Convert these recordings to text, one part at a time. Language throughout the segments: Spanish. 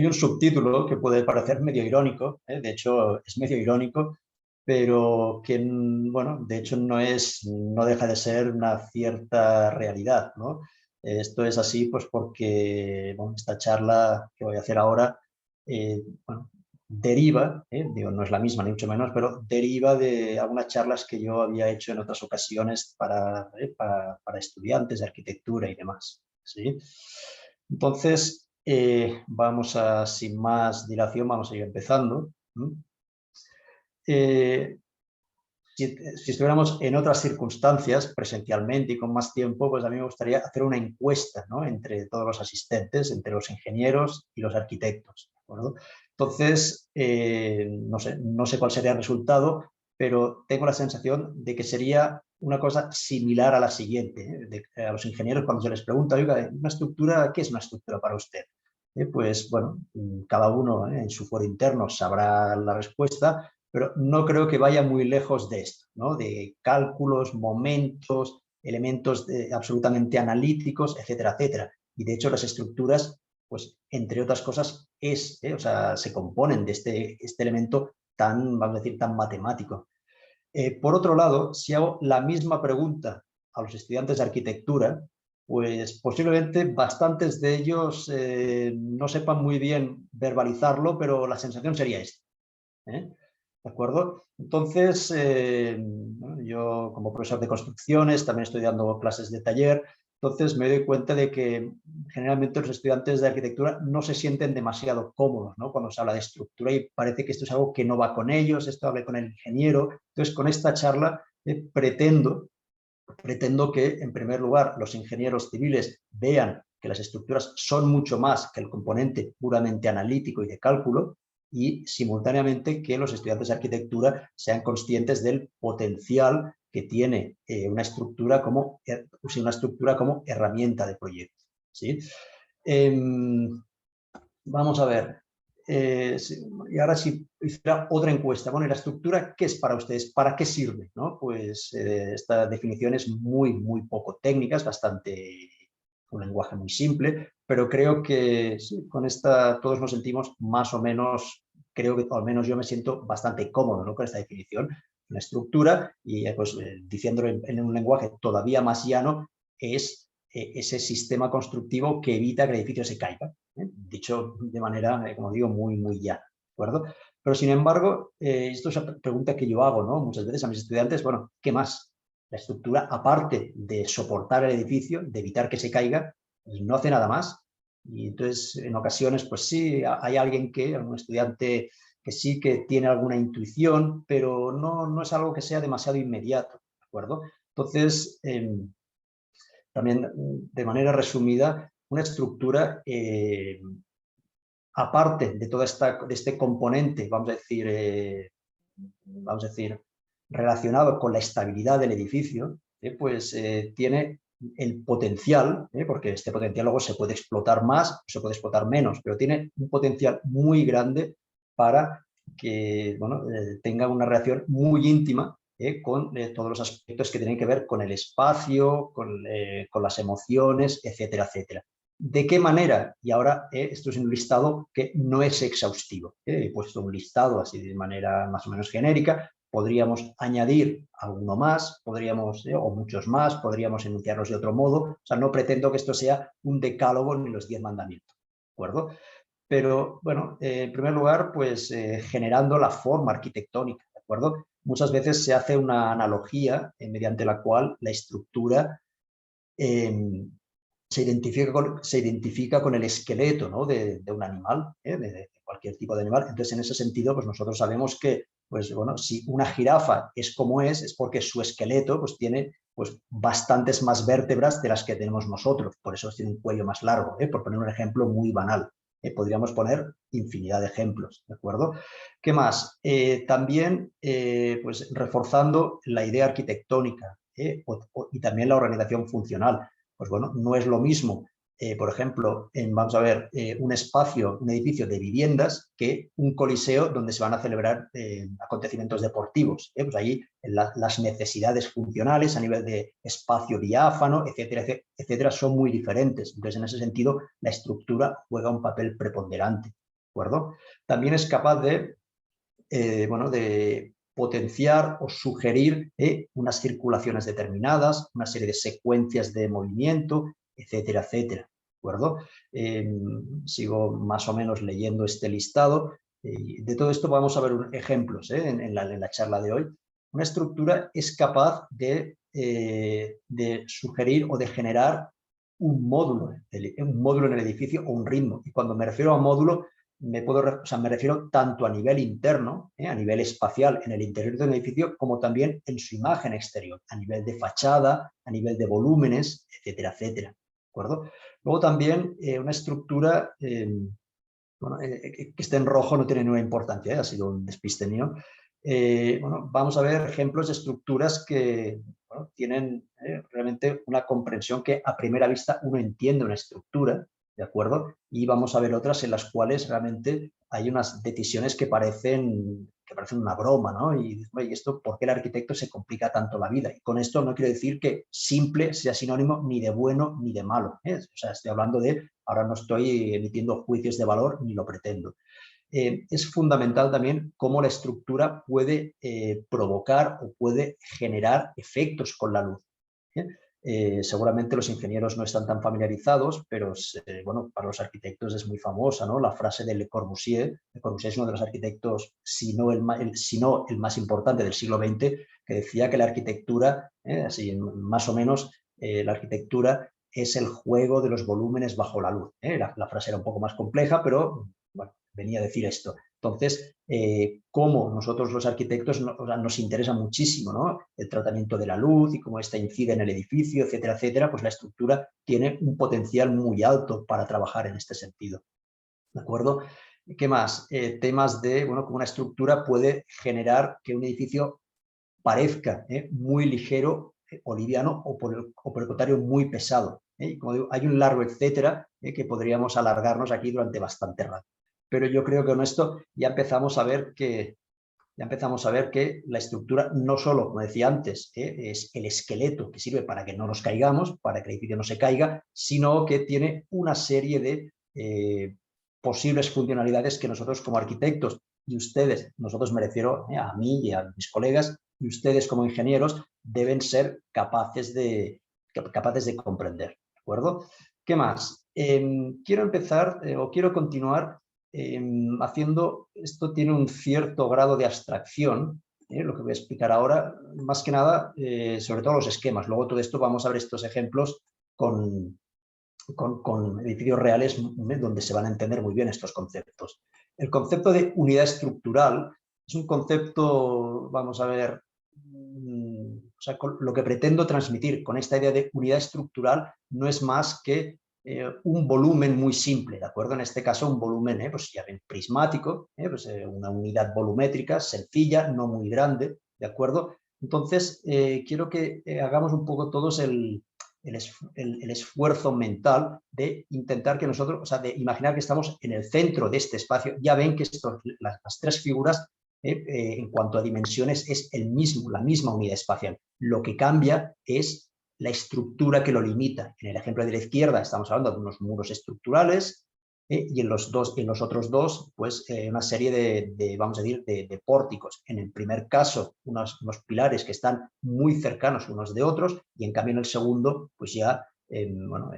hay un subtítulo que puede parecer medio irónico, de hecho es medio irónico, pero que, bueno, de hecho no deja de ser una cierta realidad, ¿no? Esto es así pues porque, bueno, esta charla que voy a hacer ahora, bueno, deriva, digo, no es la misma ni mucho menos, pero deriva de algunas charlas que yo había hecho en otras ocasiones para estudiantes de arquitectura y demás, ¿sí? Entonces, sin más dilación, vamos a ir empezando. Eh, si estuviéramos en otras circunstancias, presencialmente y con más tiempo, pues a mí me gustaría hacer una encuesta, ¿no?, entre todos los asistentes, entre los ingenieros y los arquitectos, ¿de acuerdo? Entonces, no sé cuál sería el resultado, pero tengo la sensación de que sería una cosa similar a la siguiente, a los ingenieros cuando se les pregunta, oiga, ¿una estructura, qué es una estructura para usted? Pues bueno, cada uno en su foro interno sabrá la respuesta, pero no creo que vaya muy lejos de esto, ¿no?, de cálculos, momentos, elementos absolutamente analíticos, etcétera, etcétera. Y de hecho las estructuras, pues entre otras cosas, o sea, se componen de este elemento tan, vamos a decir, tan matemático. Por otro lado, si hago la misma pregunta a los estudiantes de arquitectura, pues posiblemente bastantes de ellos no sepan muy bien verbalizarlo, pero la sensación sería esta, ¿eh? ¿De acuerdo? Entonces, bueno, yo como profesor de construcciones también estoy dando clases de taller, entonces me doy cuenta de que generalmente los estudiantes de arquitectura no se sienten demasiado cómodos, ¿no?, cuando se habla de estructura y parece que esto es algo que no va con ellos, esto habla con el ingeniero. Entonces, con esta charla pretendo que, en primer lugar, los ingenieros civiles vean que las estructuras son mucho más que el componente puramente analítico y de cálculo, y simultáneamente que los estudiantes de arquitectura sean conscientes del potencial que tiene una estructura como herramienta de proyecto, ¿sí? Vamos a ver. Y ahora sí hiciera otra encuesta. Bueno, ¿y la estructura qué es para ustedes? ¿Para qué sirve? ¿No? Pues esta definición es muy poco técnica, es un lenguaje muy simple, pero creo que sí, con esta todos nos sentimos más o menos, creo que al menos yo me siento bastante cómodo, ¿no?, con esta definición. Una estructura, y pues diciéndolo en un lenguaje todavía más llano, es ese sistema constructivo que evita que el edificio se caiga, dicho de manera, como digo, muy llana, ¿de acuerdo? Pero sin embargo, esto es una pregunta que yo hago, ¿no?, muchas veces a mis estudiantes, bueno, ¿qué más? La estructura, aparte de soportar el edificio, de evitar que se caiga, y no hace nada más. Y entonces, en ocasiones, pues sí, hay algún estudiante que sí que tiene alguna intuición, pero no es algo que sea demasiado inmediato, ¿de acuerdo? Entonces, también, de manera resumida, una estructura, aparte de de este componente, vamos a decir, relacionado con la estabilidad del edificio, pues tiene el potencial, porque este potencial luego se puede explotar más o se puede explotar menos, pero tiene un potencial muy grande para que, bueno, tenga una relación muy íntima con todos los aspectos que tienen que ver con el espacio, con las emociones, etcétera, etcétera. ¿De qué manera? Y ahora esto es un listado que no es exhaustivo. He puesto un listado así de manera más o menos genérica. Podríamos añadir alguno más, o muchos más, podríamos enunciarlos de otro modo. O sea, no pretendo que esto sea un decálogo ni los 10 mandamientos, ¿de acuerdo? Pero, bueno, en primer lugar, pues generando la forma arquitectónica, ¿de acuerdo? Muchas veces se hace una analogía mediante la cual la estructura eh, se identifica con el esqueleto, ¿no?, de un animal, de cualquier tipo de animal. Entonces, en ese sentido, pues nosotros sabemos que, pues, bueno, si una jirafa es como es porque su esqueleto pues, tiene pues, bastantes más vértebras de las que tenemos nosotros. Por eso tiene un cuello más largo, por poner un ejemplo muy banal. Podríamos poner infinidad de ejemplos, ¿de acuerdo? ¿Qué más? También, pues, reforzando la idea arquitectónica y también la organización funcional. Pues bueno, no es lo mismo, por ejemplo, vamos a ver, un edificio de viviendas que un coliseo donde se van a celebrar acontecimientos deportivos. Pues allí las necesidades funcionales a nivel de espacio diáfano, etcétera, etcétera, son muy diferentes. Entonces, en ese sentido, la estructura juega un papel preponderante. acuerdo? También es capaz de, bueno, de potenciar o sugerir unas circulaciones determinadas, una serie de secuencias de movimiento, etcétera, etcétera. ¿De acuerdo? Sigo más o menos leyendo este listado. De todo esto vamos a ver ejemplos en la charla de hoy. Una estructura es capaz de sugerir o de generar un módulo en el edificio o un ritmo. Y cuando me refiero a módulo, me refiero tanto a nivel interno, a nivel espacial en el interior del edificio, como también en su imagen exterior, a nivel de fachada, a nivel de volúmenes, etcétera, etcétera. ¿De acuerdo? Luego también una estructura, bueno, que esté en rojo no tiene ninguna importancia, ha sido un despiste mío. Bueno, vamos a ver ejemplos de estructuras que bueno, tienen realmente una comprensión que a primera vista uno entiende una estructura, ¿de acuerdo? Y vamos a ver otras en las cuales realmente hay unas decisiones que parecen una broma, ¿no? Y esto, ¿por qué el arquitecto se complica tanto la vida? Y con esto no quiero decir que simple sea sinónimo ni de bueno ni de malo, ¿eh? O sea, estoy hablando de, ahora no estoy emitiendo juicios de valor ni lo pretendo. Es fundamental también cómo la estructura puede provocar o puede generar efectos con la luz. Seguramente los ingenieros no están tan familiarizados, pero bueno, para los arquitectos es muy famosa, ¿no? La frase de Le Corbusier. Le Corbusier es uno de los arquitectos, si no el más importante del siglo XX, que decía que la arquitectura, así más o menos, la arquitectura es el juego de los volúmenes bajo la luz. La frase era un poco más compleja, pero bueno, venía a decir esto. Entonces, cómo nosotros los arquitectos nos interesa muchísimo, ¿no? El tratamiento de la luz y cómo ésta incide en el edificio, etcétera, etcétera, pues la estructura tiene un potencial muy alto para trabajar en este sentido. ¿De acuerdo? ¿Qué más? Temas de, bueno, cómo una estructura puede generar que un edificio parezca muy ligero o liviano o por el contrario muy pesado. Y como digo, hay un largo etcétera que podríamos alargarnos aquí durante bastante rato. Pero yo creo que con esto ya empezamos a ver que la estructura no solo, como decía antes, es el esqueleto que sirve para que no nos caigamos, para que el edificio no se caiga, sino que tiene una serie de posibles funcionalidades que nosotros como arquitectos y ustedes, nosotros me refiero a mí y a mis colegas, y ustedes como ingenieros deben ser capaces de comprender. ¿De acuerdo? ¿Qué más? Quiero empezar o quiero continuar haciendo, esto tiene un cierto grado de abstracción, lo que voy a explicar ahora, más que nada, sobre todo los esquemas. Luego todo esto vamos a ver estos ejemplos con edificios reales donde se van a entender muy bien estos conceptos. El concepto de unidad estructural es un concepto, vamos a ver, o sea, lo que pretendo transmitir con esta idea de unidad estructural no es más que un volumen muy simple, ¿de acuerdo? En este caso un volumen, pues ya ven, prismático, pues, una unidad volumétrica sencilla, no muy grande, ¿de acuerdo? Entonces, quiero que hagamos un poco todos el esfuerzo mental de intentar que nosotros, o sea, de imaginar que estamos en el centro de este espacio. Ya ven que las tres figuras, en cuanto a dimensiones, es la misma unidad espacial. Lo que cambia es la estructura que lo limita. En el ejemplo de la izquierda estamos hablando de unos muros estructurales, y en los otros dos, pues una serie vamos a decir, de pórticos. En el primer caso, unos pilares que están muy cercanos unos de otros, y en cambio en el segundo, pues ya bueno,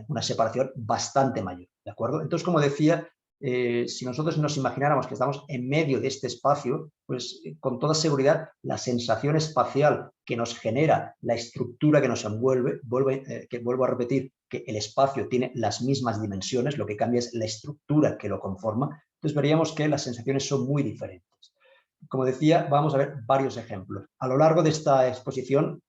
una separación bastante mayor, ¿de acuerdo? Entonces, como decía, si nosotros nos imagináramos que estamos en medio de este espacio, pues con toda seguridad la sensación espacial que nos genera la estructura que nos envuelve, que vuelvo a repetir, que el espacio tiene las mismas dimensiones, lo que cambia es la estructura que lo conforma, entonces veríamos que las sensaciones son muy diferentes. Como decía, vamos a ver varios ejemplos. A lo largo de esta exposición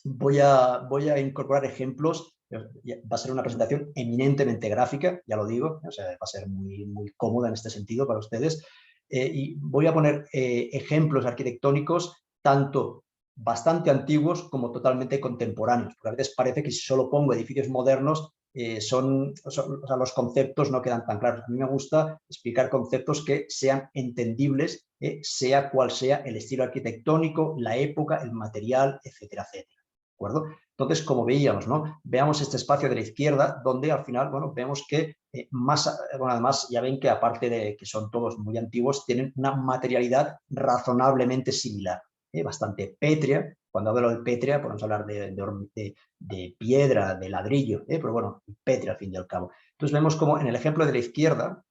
voy a incorporar ejemplos. Va a ser una presentación eminentemente gráfica, ya lo digo, o sea, va a ser muy, muy cómoda en este sentido para ustedes. Y voy a poner ejemplos arquitectónicos tanto bastante antiguos como totalmente contemporáneos, porque a veces parece que si solo pongo edificios modernos, o sea, los conceptos no quedan tan claros. A mí me gusta explicar conceptos que sean entendibles, sea cual sea el estilo arquitectónico, la época, el material, etcétera, etcétera. acuerdo? Entonces, como veíamos, ¿no? Veamos este espacio de la izquierda, donde al final, bueno, vemos que bueno, además ya ven que aparte de que son todos muy antiguos, tienen una materialidad razonablemente similar, bastante pétrea. Cuando hablo de pétrea, podemos hablar de piedra, de ladrillo, pero bueno, pétrea al fin y al cabo. Entonces vemos como en el ejemplo de la izquierda,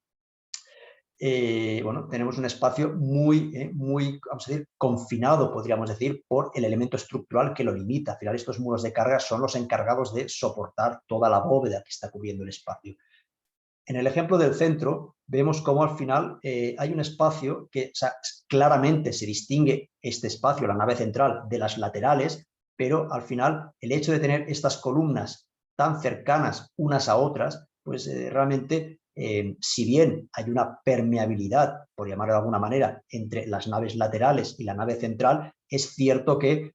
bueno, tenemos un espacio muy, vamos a decir, confinado, podríamos decir, por el elemento estructural que lo limita. Al final, estos muros de carga son los encargados de soportar toda la bóveda que está cubriendo el espacio. En el ejemplo del centro, vemos cómo al final hay un espacio que, o sea, claramente se distingue este espacio, la nave central, de las laterales, pero al final el hecho de tener estas columnas tan cercanas unas a otras, pues realmente, si bien hay una permeabilidad, por llamarlo de alguna manera, entre las naves laterales y la nave central, es cierto que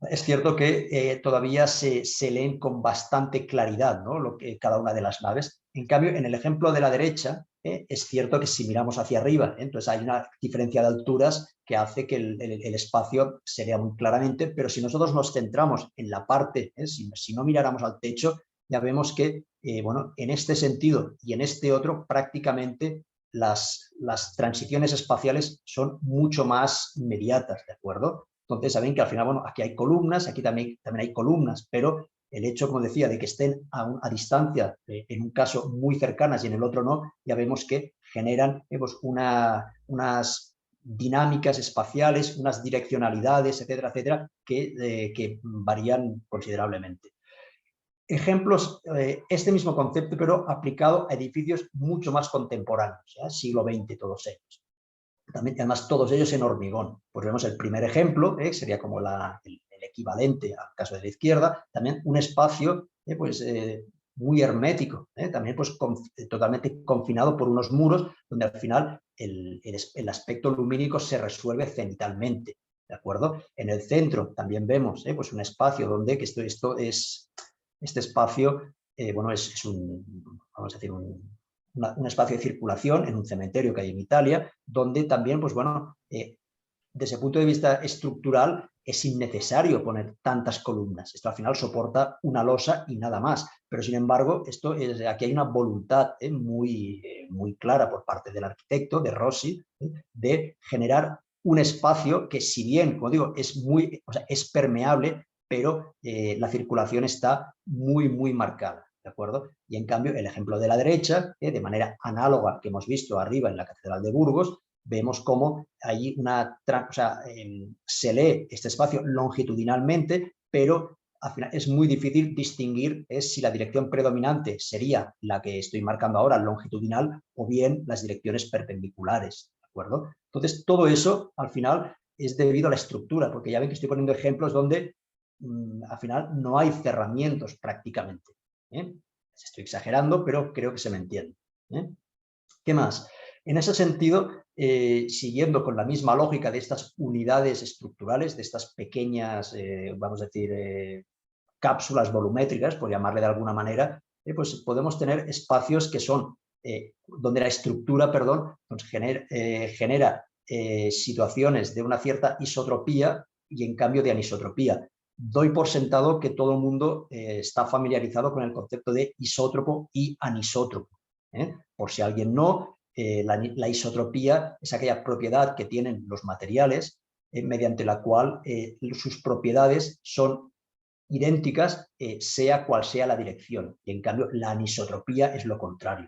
es cierto que todavía se leen con bastante claridad, ¿no? Cada una de las naves. En cambio, en el ejemplo de la derecha, es cierto que si miramos hacia arriba, entonces hay una diferencia de alturas que hace que el espacio se vea muy claramente, pero si nosotros nos centramos en la parte, si no miráramos al techo, ya vemos que, bueno, en este sentido y en este otro, prácticamente las transiciones espaciales son mucho más inmediatas, ¿de acuerdo? Entonces saben que al final, bueno, aquí hay columnas, aquí también hay columnas, pero el hecho, como decía, de que estén a distancia, en un caso muy cercanas y en el otro no, ya vemos que generan pues, unas dinámicas espaciales, unas direccionalidades, etcétera, etcétera, que varían considerablemente. Ejemplos, este mismo concepto, pero aplicado a edificios mucho más contemporáneos, siglo XX todos ellos. También, además, todos ellos en hormigón. Pues vemos el primer ejemplo, sería como el equivalente al caso de la izquierda, también un espacio pues, muy hermético, también pues, totalmente confinado por unos muros donde al final el aspecto lumínico se resuelve cenitalmente, ¿de acuerdo? En el centro también vemos pues un espacio donde, que este espacio, bueno, es vamos a decir, un espacio de circulación en un cementerio que hay en Italia, donde también, pues bueno, desde el punto de vista estructural es innecesario poner tantas columnas. Esto al final soporta una losa y nada más. Pero sin embargo, aquí hay una voluntad muy clara por parte del arquitecto, de Rossi, de generar un espacio que, si bien, como digo, es permeable, pero la circulación está muy marcada. ¿De acuerdo? Y en cambio, el ejemplo de la derecha, de manera análoga que hemos visto arriba en la Catedral de Burgos, vemos cómo hay se lee este espacio longitudinalmente, pero al final es muy difícil distinguir si la dirección predominante sería la que estoy marcando ahora, longitudinal, o bien las direcciones perpendiculares. ¿De acuerdo? Entonces, todo eso al final es debido a la estructura, porque ya ven que estoy poniendo ejemplos donde al final no hay cerramientos prácticamente. Estoy exagerando, pero creo que se me entiende. ¿Qué más? En ese sentido, siguiendo con la misma lógica de estas unidades estructurales, de estas pequeñas, vamos a decir, cápsulas volumétricas, por llamarle de alguna manera, pues podemos tener espacios que son, donde la estructura, perdón, pues genera situaciones de una cierta isotropía y en cambio de anisotropía. Doy por sentado que todo el mundo está familiarizado con el concepto de isótropo y anisótropo. Por si alguien no, la isotropía es aquella propiedad que tienen los materiales mediante la cual sus propiedades son idénticas, sea cual sea la dirección. Y en cambio, la anisotropía es lo contrario.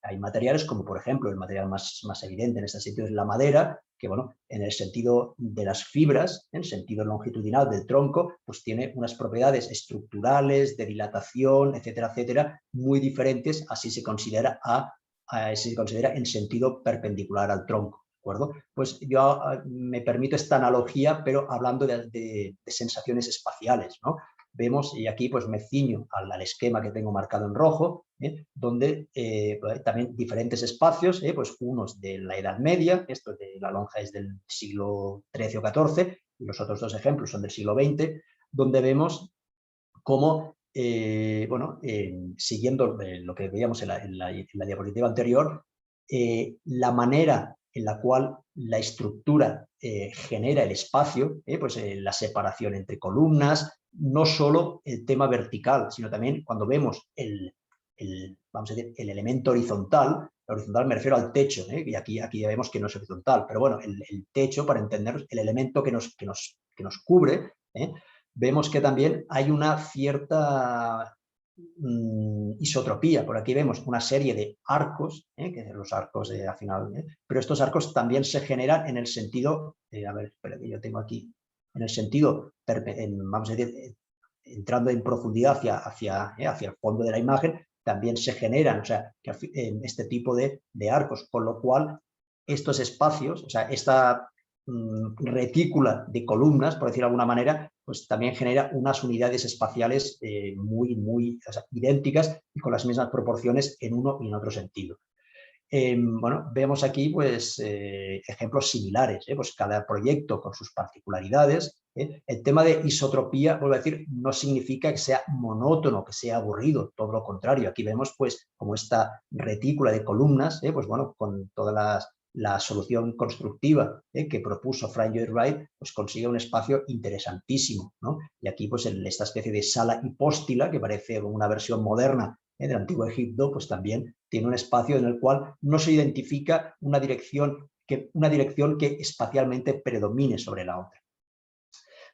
Hay materiales como, por ejemplo, el material más evidente en este sentido es la madera, que, bueno, en el sentido de las fibras, en el sentido longitudinal del tronco, pues tiene unas propiedades estructurales, de dilatación, etcétera, etcétera, muy diferentes, así se considera en sentido perpendicular al tronco. ¿De acuerdo? Pues yo me permito esta analogía, pero hablando de sensaciones espaciales, ¿no? Vemos, y aquí pues me ciño al esquema que tengo marcado en rojo, donde también diferentes espacios, pues unos de la Edad Media, esto de la lonja es del siglo XIII o XIV, y los otros dos ejemplos son del siglo XX, donde vemos cómo, bueno, siguiendo lo que veíamos en la diapositiva anterior, la manera en la cual la estructura genera el espacio, pues la separación entre columnas, no solo el tema vertical, sino también cuando vemos vamos a decir, el elemento horizontal. Horizontal me refiero al techo, y aquí ya vemos que no es horizontal, pero bueno, el techo, para entender el elemento que nos cubre, vemos que también hay una cierta isotropía. Por aquí vemos una serie de arcos, que son los arcos de al final, pero estos arcos también se generan en el sentido, a ver, espera, que yo tengo aquí, en el sentido, vamos a decir, entrando en profundidad hacia el fondo de la imagen, también se generan, o sea, este tipo de arcos, con lo cual estos espacios, o sea, esta retícula de columnas, por decirlo de alguna manera, pues también genera unas unidades espaciales muy o sea, idénticas y con las mismas proporciones en uno y en otro sentido. Bueno, vemos aquí pues, ejemplos similares, pues cada proyecto con sus particularidades. El tema de isotropía, vuelvo a decir, no significa que sea monótono, que sea aburrido, todo lo contrario. Aquí vemos pues como esta retícula de columnas, pues bueno, con toda la solución constructiva que propuso Frank Lloyd Wright, pues consigue un espacio interesantísimo, ¿no? Y aquí pues esta especie de sala hipóstila, que parece una versión moderna del Antiguo Egipto, pues también tiene un espacio en el cual no se identifica una dirección que espacialmente predomine sobre la otra.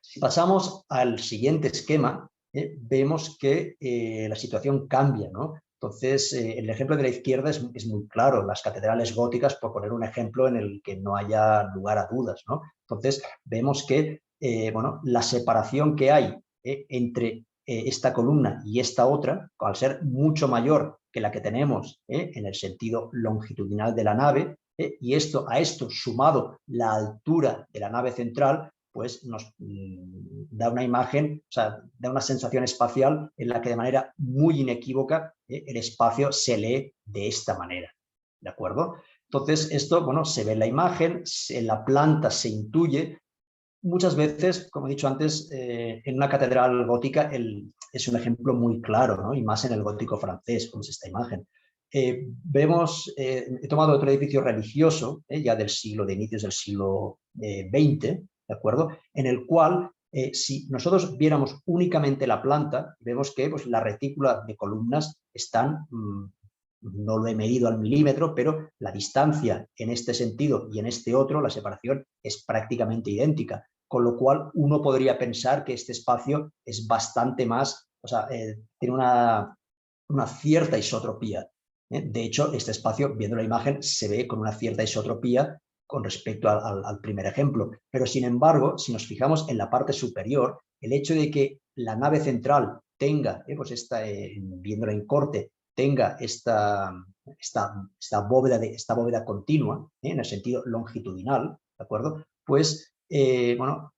Si pasamos al siguiente esquema, vemos que la situación cambia, ¿no? Entonces, el ejemplo de la izquierda es muy claro, las catedrales góticas, por poner un ejemplo en el que no haya lugar a dudas, ¿no? Entonces, vemos que bueno, la separación que hay entre esta columna y esta otra, al ser mucho mayor que la que tenemos en el sentido longitudinal de la nave, y a esto sumado la altura de la nave central, pues nos da una imagen, o sea, da una sensación espacial en la que de manera muy inequívoca el espacio se lee de esta manera, ¿de acuerdo? Entonces esto, bueno, se ve en la imagen, en la planta se intuye. Muchas veces, como he dicho antes, en una catedral gótica es un ejemplo muy claro, ¿no? Y más en el gótico francés, como es esta imagen. He tomado otro edificio religioso, ya de inicios del siglo XX, ¿de acuerdo? En el cual, si nosotros viéramos únicamente la planta, vemos que pues, la retícula de columnas están, no lo he medido al milímetro, pero la distancia en este sentido y en este otro, la separación es prácticamente idéntica, con lo cual uno podría pensar que este espacio es bastante más, o sea, tiene una cierta isotropía. De hecho, este espacio, viendo la imagen, se ve con una cierta isotropía con respecto al primer ejemplo. Pero, sin embargo, si nos fijamos en la parte superior, el hecho de que la nave central tenga, pues viéndola en corte, tenga esta bóveda continua, en el sentido longitudinal, ¿de acuerdo? Pues, bueno,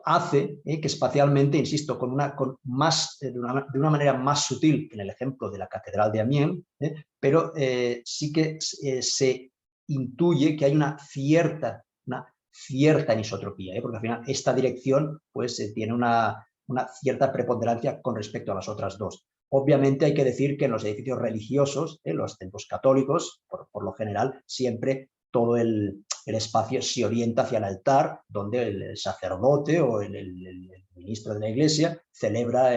hace que espacialmente, insisto, de una manera más sutil que en el ejemplo de la Catedral de Amiens, pero sí que se intuye que hay una cierta anisotropía, porque al final esta dirección pues, tiene una cierta preponderancia con respecto a las otras dos. Obviamente hay que decir que en los edificios religiosos, los templos católicos, por lo general, siempre todo el espacio se orienta hacia el altar, donde el sacerdote o el ministro de la iglesia celebra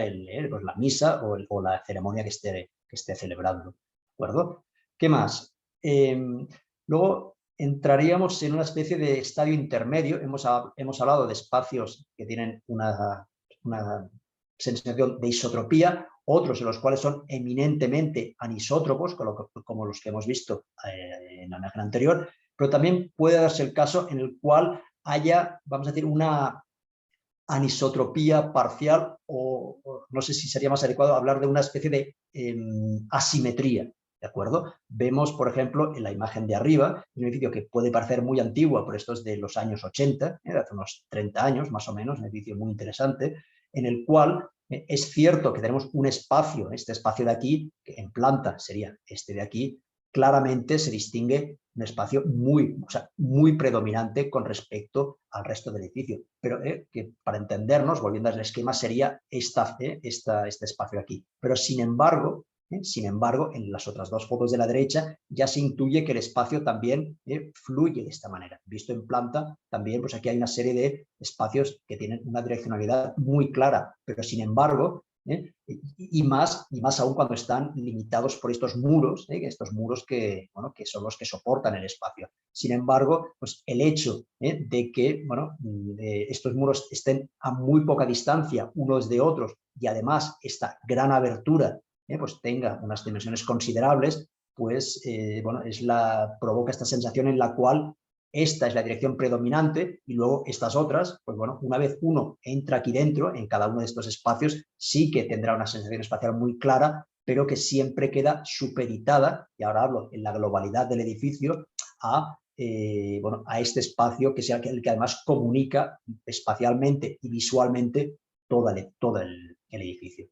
pues la misa o la ceremonia que esté celebrando. ¿De acuerdo? ¿Qué más? Luego entraríamos en una especie de estadio intermedio. Hemos hablado de espacios que tienen una sensación de isotropía, otros en los cuales son eminentemente anisótropos, como los que hemos visto en la imagen anterior, pero también puede darse el caso en el cual haya, vamos a decir, una anisotropía parcial o no sé si sería más adecuado hablar de una especie de asimetría, ¿de acuerdo? Vemos, por ejemplo, en la imagen de arriba, un edificio que puede parecer muy antiguo, pero esto es de los años 80, hace unos 30 años más o menos, un edificio muy interesante, en el cual es cierto que tenemos un espacio, este espacio de aquí, que en planta sería este de aquí, claramente se distingue un espacio muy predominante con respecto al resto del edificio. Pero que para entendernos, volviendo al esquema, sería este espacio aquí. Pero sin embargo, Sin embargo, en las otras dos fotos de la derecha ya se intuye que el espacio también fluye de esta manera. Visto en planta, también pues aquí hay una serie de espacios que tienen una direccionalidad muy clara, pero sin embargo, y más aún cuando están limitados por estos muros que, bueno, que son los que soportan el espacio. Sin embargo, pues el hecho de que bueno, estos muros estén a muy poca distancia unos de otros y además esta gran abertura pues tenga unas dimensiones considerables, pues bueno, provoca esta sensación en la cual esta es la dirección predominante y luego estas otras, pues bueno, una vez uno entra aquí dentro, en cada uno de estos espacios, sí que tendrá una sensación espacial muy clara, pero que siempre queda supeditada, y ahora hablo en la globalidad del edificio, bueno, a este espacio que sea el que además comunica espacialmente y visualmente todo el edificio.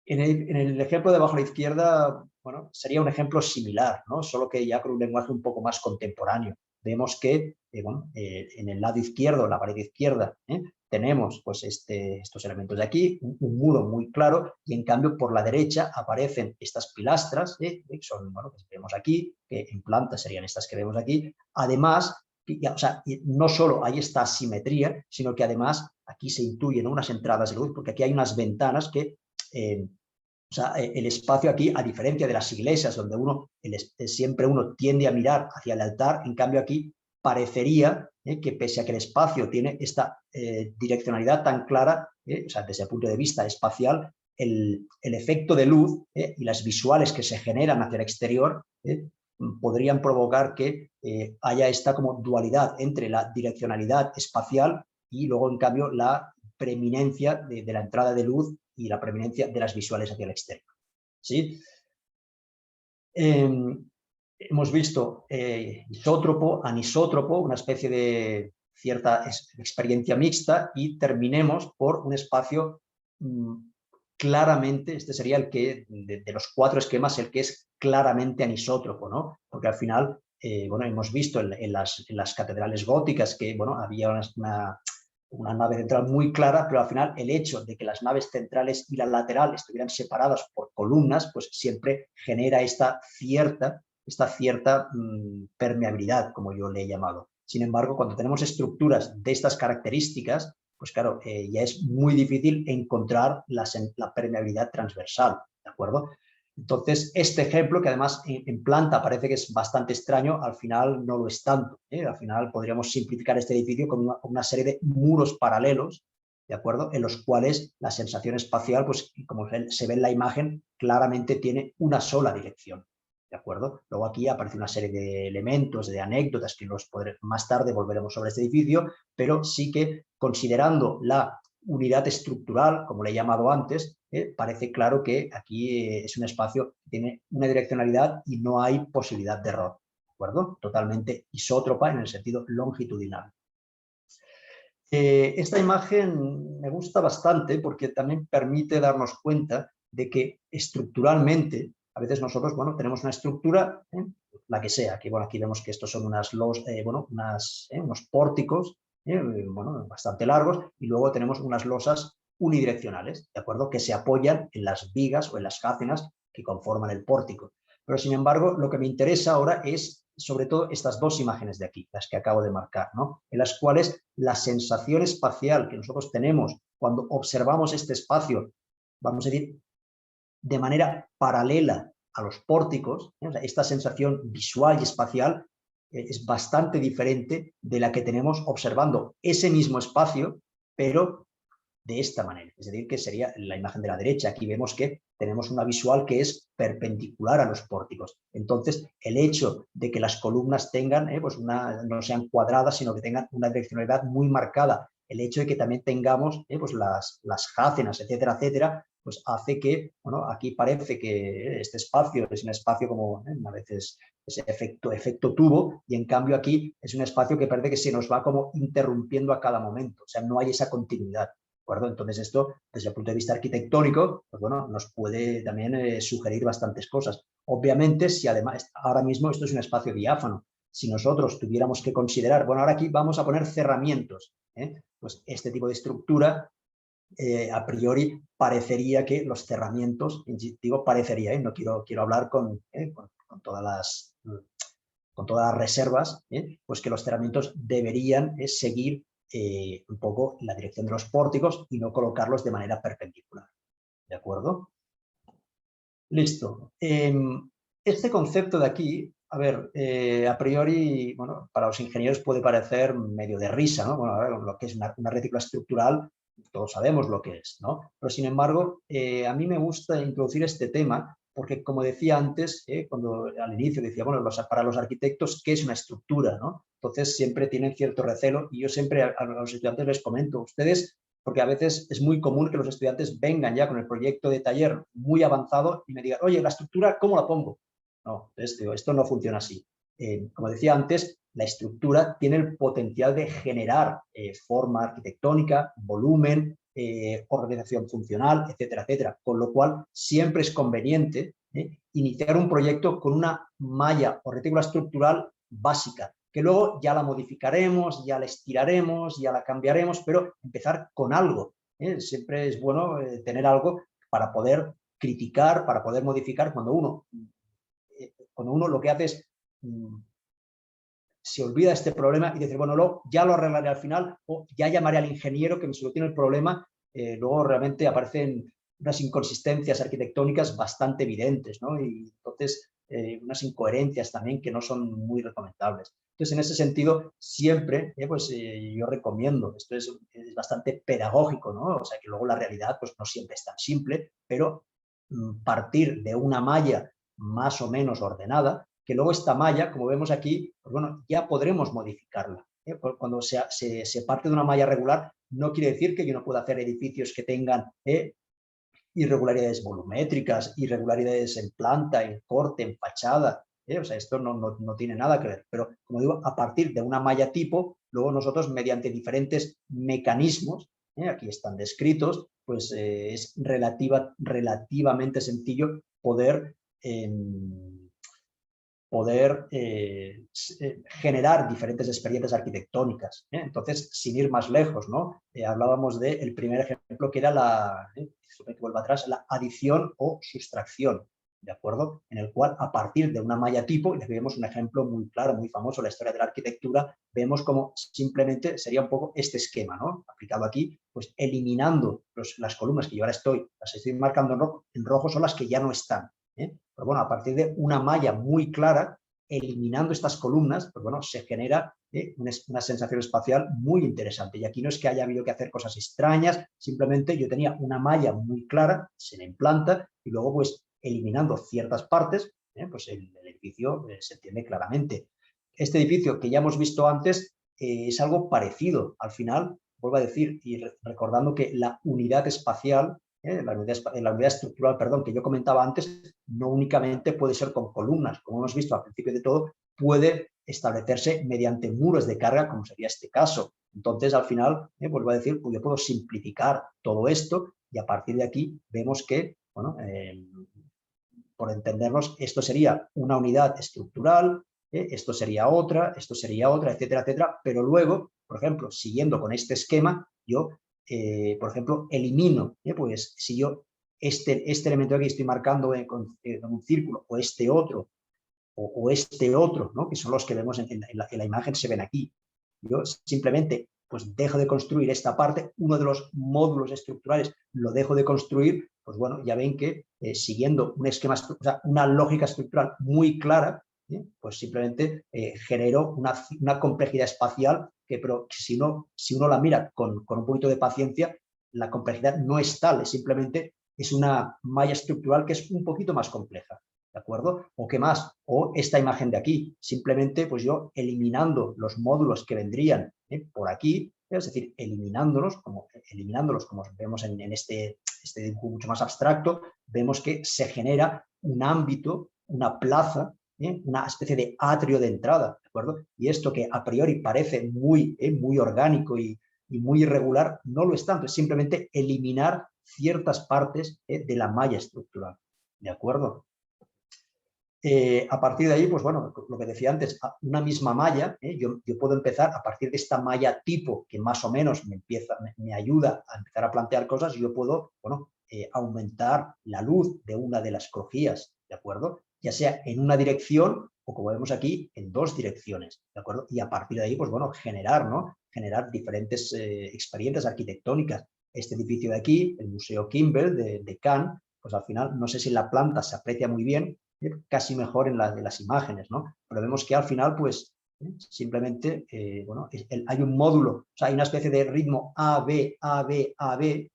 En el ejemplo de abajo a la izquierda, bueno, sería un ejemplo similar, ¿no? Solo que ya con un lenguaje un poco más contemporáneo. Vemos que bueno, en el lado izquierdo, en la pared izquierda, tenemos pues estos elementos de aquí, un muro muy claro, y en cambio por la derecha aparecen estas pilastras, son, bueno, que vemos aquí, que en planta serían estas que vemos aquí. Además, o sea, no solo hay esta asimetría, sino que además aquí se intuyen unas entradas de luz, porque aquí hay unas ventanas que o sea, el espacio aquí, a diferencia de las iglesias, donde siempre uno tiende a mirar hacia el altar, en cambio aquí parecería que pese a que el espacio tiene esta direccionalidad tan clara, o sea, desde el punto de vista espacial, el efecto de luz y las visuales que se generan hacia el exterior podrían provocar que haya esta como dualidad entre la direccionalidad espacial y luego, en cambio, la preeminencia de la entrada de luz y la preeminencia de las visuales hacia el exterior. ¿Sí? Hemos visto isótropo, anisótropo, una especie de cierta experiencia mixta, y terminemos por un espacio claramente, este sería el que, de los cuatro esquemas, el que es claramente anisótropo, ¿no? Porque al final, bueno, hemos visto en las catedrales góticas que, bueno, había una nave central muy clara, pero al final el hecho de que las naves centrales y la lateral estuvieran separadas por columnas, pues siempre genera esta cierta permeabilidad, como yo le he llamado. Sin embargo, cuando tenemos estructuras de estas características, pues claro, ya es muy difícil encontrar la permeabilidad transversal, ¿de acuerdo? Entonces, este ejemplo, que además en planta parece que es bastante extraño, al final no lo es tanto. Al final podríamos simplificar este edificio con una serie de muros paralelos, ¿de acuerdo? En los cuales la sensación espacial, pues como se ve en la imagen, claramente tiene una sola dirección, ¿de acuerdo? Luego aquí aparece una serie de elementos, de anécdotas que más tarde volveremos sobre este edificio, pero sí que considerando la unidad estructural, como le he llamado antes, parece claro que aquí es un espacio que tiene una direccionalidad y no hay posibilidad de error, ¿de acuerdo? Totalmente isótropa en el sentido longitudinal. Esta imagen me gusta bastante porque también permite darnos cuenta de que estructuralmente, a veces nosotros, bueno, tenemos una estructura, la que sea, que bueno, aquí vemos que estos son unos pórticos, bueno, bastante largos, y luego tenemos unas losas unidireccionales, ¿de acuerdo? Que se apoyan en las vigas o en las jácenas que conforman el pórtico. Pero sin embargo, lo que me interesa ahora es sobre todo estas dos imágenes de aquí, las que acabo de marcar, ¿no? En las cuales la sensación espacial que nosotros tenemos cuando observamos este espacio, vamos a decir, de manera paralela a los pórticos, o sea, esta sensación visual y espacial es bastante diferente de la que tenemos observando ese mismo espacio, pero de esta manera. Es decir, que sería la imagen de la derecha. Aquí vemos que tenemos una visual que es perpendicular a los pórticos. Entonces, el hecho de que las columnas tengan, pues no sean cuadradas, sino que tengan una direccionalidad muy marcada, el hecho de que también tengamos pues las jácenas, etcétera, etcétera, pues hace que, bueno, aquí parece que este espacio es un espacio como a veces ese efecto tubo, y en cambio aquí es un espacio que parece que se nos va como interrumpiendo a cada momento, o sea, no hay esa continuidad. ¿De acuerdo? Entonces esto, desde el punto de vista arquitectónico, pues bueno, nos puede también sugerir bastantes cosas. Obviamente, si además ahora mismo esto es un espacio diáfano, si nosotros tuviéramos que considerar, bueno, ahora aquí vamos a poner cerramientos, pues este tipo de estructura a priori parecería que los cerramientos, digo parecería, no quiero hablar con todas las reservas, pues que los cerramientos deberían seguir un poco la dirección de los pórticos y no colocarlos de manera perpendicular. ¿De acuerdo? Listo. Este concepto de aquí, a ver, a priori, bueno, para los ingenieros puede parecer medio de risa, ¿no? Bueno, a ver, lo que es una retícula estructural, todos sabemos lo que es, ¿no? Pero sin embargo, a mí me gusta introducir este tema porque, como decía antes, cuando al inicio decía, bueno, para los arquitectos, ¿qué es una estructura, no? Entonces siempre tienen cierto recelo y yo siempre a los estudiantes les comento, ustedes, porque a veces es muy común que los estudiantes vengan ya con el proyecto de taller muy avanzado y me digan, oye, la estructura, ¿cómo la pongo? No, entonces, digo, esto no funciona así. Como decía antes, la estructura tiene el potencial de generar forma arquitectónica, volumen, organización funcional, etcétera, etcétera. Con lo cual, siempre es conveniente iniciar un proyecto con una malla o retícula estructural básica, que luego ya la modificaremos, ya la estiraremos, ya la cambiaremos, pero empezar con algo. Siempre es bueno tener algo para poder criticar, para poder modificar cuando uno lo que hace es se olvida este problema y decir, bueno, ya lo arreglaré al final o ya llamaré al ingeniero que me solucione el problema. Luego realmente aparecen unas inconsistencias arquitectónicas bastante evidentes, ¿no? Y entonces unas incoherencias también que no son muy recomendables. Entonces, en ese sentido, siempre yo recomiendo, esto es bastante pedagógico, ¿no? O sea, que luego la realidad pues, no siempre es tan simple, pero partir de una malla más o menos ordenada, que luego esta malla, como vemos aquí, pues bueno, ya podremos modificarla. Cuando se parte de una malla regular, no quiere decir que yo no pueda hacer edificios que tengan irregularidades volumétricas, irregularidades en planta, en corte, en fachada. O sea, esto no tiene nada que ver. Pero, como digo, a partir de una malla tipo, luego nosotros, mediante diferentes mecanismos, aquí están descritos, pues es relativamente sencillo poder generar diferentes experiencias arquitectónicas. Entonces, sin ir más lejos, ¿no? Hablábamos del primer ejemplo que era la adición o sustracción, ¿de acuerdo? En el cual, a partir de una malla tipo, y vemos un ejemplo muy claro, muy famoso en la historia de la arquitectura, vemos como simplemente sería un poco este esquema, ¿no? Aplicado aquí, pues eliminando las columnas que yo ahora las estoy marcando en rojo, son las que ya no están. Pero bueno, a partir de una malla muy clara, eliminando estas columnas, pues bueno, se genera una sensación espacial muy interesante. Y aquí no es que haya habido que hacer cosas extrañas, simplemente yo tenía una malla muy clara, se le implanta y luego pues eliminando ciertas partes, pues el edificio se entiende claramente. Este edificio que ya hemos visto antes es algo parecido. Al final, vuelvo a decir, y recordando que la unidad espacial, la unidad estructural, perdón, que yo comentaba antes, no únicamente puede ser con columnas, como hemos visto al principio de todo, puede establecerse mediante muros de carga, como sería este caso. Entonces, al final, vuelvo a decir, pues yo puedo simplificar todo esto y a partir de aquí vemos que, bueno, por entendernos, esto sería una unidad estructural, esto sería otra, etcétera, etcétera, pero luego, por ejemplo, siguiendo con este esquema, yo por ejemplo, elimino, pues si yo este elemento aquí estoy marcando con un círculo, o este otro, ¿no? Que son los que vemos en la imagen, se ven aquí. Yo simplemente pues dejo de construir esta parte, uno de los módulos estructurales lo dejo de construir, pues bueno, ya ven que siguiendo un esquema, o sea, una lógica estructural muy clara, pues simplemente genero una complejidad espacial que, pero si uno la mira con un poquito de paciencia, la complejidad no es tal, simplemente es una malla estructural que es un poquito más compleja. ¿De acuerdo? ¿O qué más? O esta imagen de aquí, simplemente pues yo eliminando los módulos que vendrían por aquí, es decir, eliminándolos como vemos en este dibujo mucho más abstracto, vemos que se genera un ámbito, una plaza, una especie de atrio de entrada, ¿de acuerdo? Y esto que a priori parece muy orgánico y muy irregular, no lo es tanto, es simplemente eliminar ciertas partes de la malla estructural, ¿de acuerdo? A partir de ahí, pues bueno, lo que decía antes, una misma malla, yo puedo empezar a partir de esta malla tipo que más o menos me ayuda a empezar a plantear cosas, yo puedo, bueno, aumentar la luz de una de las crojías, ¿de acuerdo? Ya sea en una dirección o, como vemos aquí, en dos direcciones, ¿de acuerdo? Y a partir de ahí, pues bueno, generar, ¿no? Generar diferentes experiencias arquitectónicas. Este edificio de aquí, el Museo Kimball de Cannes, pues al final, no sé si la planta se aprecia muy bien, casi mejor en las imágenes, ¿no? Pero vemos que al final, pues, simplemente, bueno, hay un módulo, o sea, hay una especie de ritmo A, B, A, B, A, B,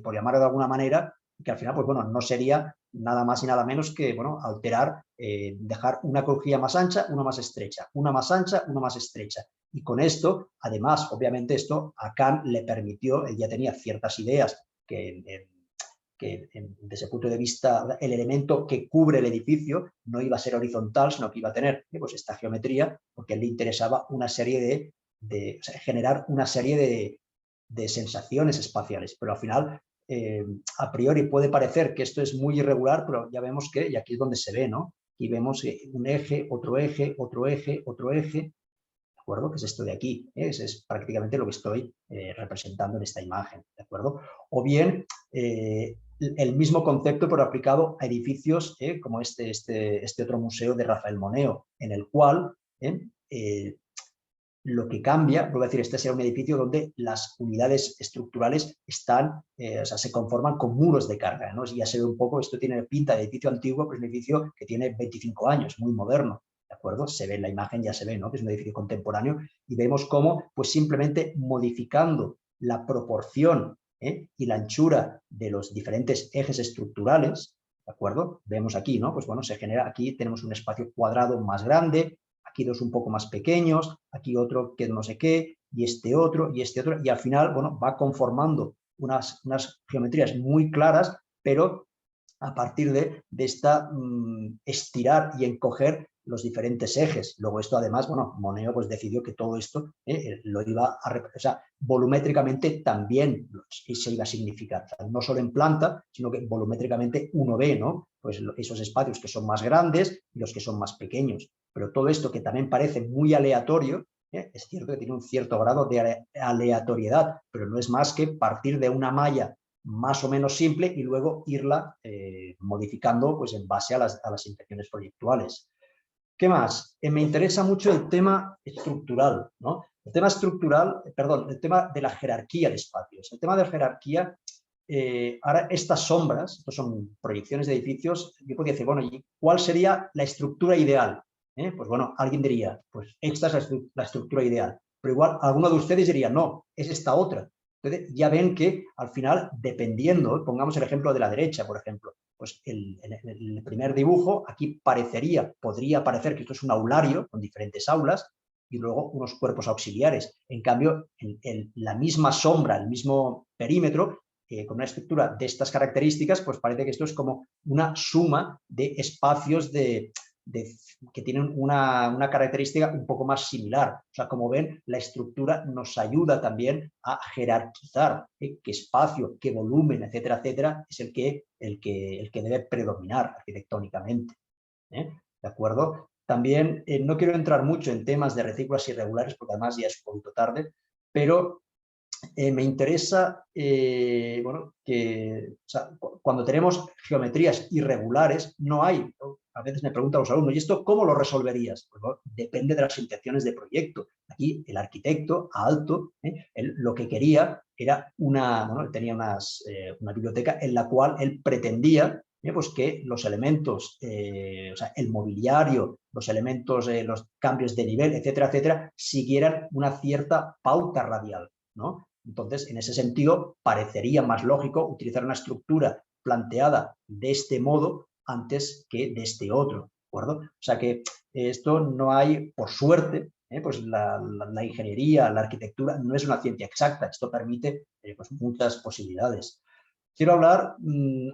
por llamarlo de alguna manera, que al final, pues bueno, no sería nada más y nada menos que, bueno, alterar, dejar una crujía más ancha, una más estrecha, una más ancha, una más estrecha. Y con esto, además, obviamente esto a Kahn le permitió, él ya tenía ciertas ideas que desde ese punto de vista, el elemento que cubre el edificio no iba a ser horizontal, sino que iba a tener pues, esta geometría, porque a él le interesaba una serie o sea, generar una serie de sensaciones espaciales. Pero al final, a priori puede parecer que esto es muy irregular, pero ya vemos que, y aquí es donde se ve, ¿no? Y vemos un eje, otro eje, otro eje, otro eje, ¿de acuerdo? Que es esto de aquí, es prácticamente lo que estoy representando en esta imagen, ¿de acuerdo? O bien, el mismo concepto pero aplicado a edificios como este otro museo de Rafael Moneo, en el cual lo que cambia, voy a decir, este será un edificio donde las unidades estructurales están, o sea, se conforman con muros de carga, ¿no? Ya se ve un poco, esto tiene pinta de edificio antiguo, pero es un edificio que tiene 25 años, muy moderno, ¿de acuerdo? Se ve en la imagen, ya se ve, ¿no? Que es un edificio contemporáneo y vemos cómo, pues simplemente modificando la proporción y la anchura de los diferentes ejes estructurales, ¿de acuerdo? Vemos aquí, ¿no? Pues bueno, se genera, aquí tenemos un espacio cuadrado más grande, aquí dos un poco más pequeños, aquí otro que no sé qué, y este otro, y al final, bueno, va conformando unas geometrías muy claras, pero a partir de esta estirar y encoger los diferentes ejes. Luego esto además, bueno, Moneo pues decidió que todo esto lo iba a representar, o sea, volumétricamente también se iba a significar, o sea, no solo en planta, sino que volumétricamente uno ve, ¿no? Pues esos espacios que son más grandes y los que son más pequeños. Pero todo esto que también parece muy aleatorio, es cierto que tiene un cierto grado de aleatoriedad, pero no es más que partir de una malla más o menos simple y luego irla modificando pues, en base a las intenciones proyectuales. ¿Qué más? Me interesa mucho el tema estructural, ¿no? El tema estructural, perdón, el tema de la jerarquía de espacios. El tema de la jerarquía, ahora estas sombras, estos son proyecciones de edificios, yo podría decir, bueno, ¿cuál sería la estructura ideal? Pues bueno, alguien diría, pues esta es la estructura ideal. Pero igual alguno de ustedes diría, no, es esta otra. Entonces ya ven que al final, dependiendo, pongamos el ejemplo de la derecha, por ejemplo, pues en el primer dibujo aquí podría parecer que esto es un aulario con diferentes aulas y luego unos cuerpos auxiliares. En cambio, en la misma sombra, el mismo perímetro, con una estructura de estas características, pues parece que esto es como una suma de espacios que tienen una característica un poco más similar. O sea, como ven, la estructura nos ayuda también a jerarquizar qué espacio, qué volumen, etcétera, etcétera, es el que debe predominar arquitectónicamente. ¿De acuerdo? También no quiero entrar mucho en temas de retículas irregulares, porque además ya es un poquito tarde, pero me interesa, bueno, que o sea, cuando tenemos geometrías irregulares, no hay, ¿no? A veces me preguntan los alumnos, ¿y esto cómo lo resolverías? Pues, bueno, depende de las intenciones de proyecto. Aquí el arquitecto, Aalto, él lo que quería era bueno, él tenía una biblioteca en la cual él pretendía pues que los elementos, o sea, el mobiliario, los elementos, los cambios de nivel, etcétera, etcétera, siguieran una cierta pauta radial, ¿no? Entonces, en ese sentido, parecería más lógico utilizar una estructura planteada de este modo antes que de este otro, ¿de acuerdo? O sea que esto no hay, por suerte, pues la ingeniería, la arquitectura no es una ciencia exacta, esto permite pues muchas posibilidades. Quiero hablar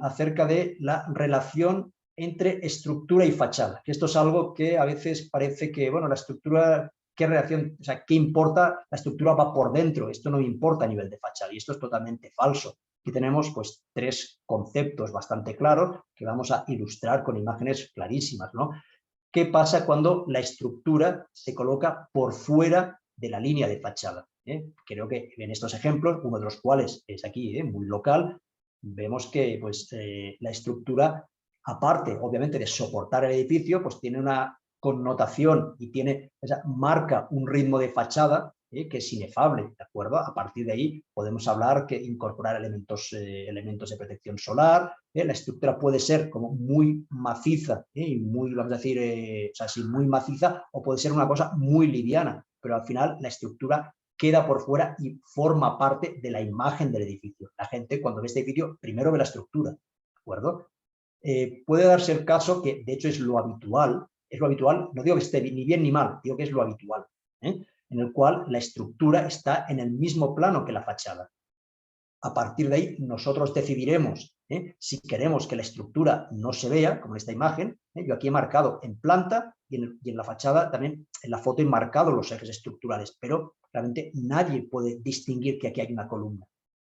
acerca de la relación entre estructura y fachada, que esto es algo que a veces parece que, bueno, la estructura, ¿qué relación, o sea, qué importa? La estructura va por dentro, esto no importa a nivel de fachada y esto es totalmente falso. Aquí tenemos pues tres conceptos bastante claros que vamos a ilustrar con imágenes clarísimas, ¿no? ¿qué pasa cuando la estructura se coloca por fuera de la línea de fachada? Creo que en estos ejemplos, uno de los cuales es aquí, muy local, vemos que pues, la estructura, aparte obviamente de soportar el edificio, pues tiene una connotación y tiene, o sea, marca un ritmo de fachada que es inefable, ¿de acuerdo? A partir de ahí podemos hablar que incorporar elementos de protección solar. La estructura puede ser como muy maciza y muy, vamos a decir, o sea, sí, muy maciza, o puede ser una cosa muy liviana, pero al final la estructura queda por fuera y forma parte de la imagen del edificio. La gente cuando ve este edificio primero ve la estructura, ¿de acuerdo? Puede darse el caso que de hecho es lo habitual, no digo que esté ni bien ni mal, digo que es lo habitual, en el cual la estructura está en el mismo plano que la fachada. A partir de ahí nosotros decidiremos si queremos que la estructura no se vea, como en esta imagen. Yo aquí he marcado en planta y en la fachada también, en la foto he marcado los ejes estructurales, pero realmente nadie puede distinguir que aquí hay una columna.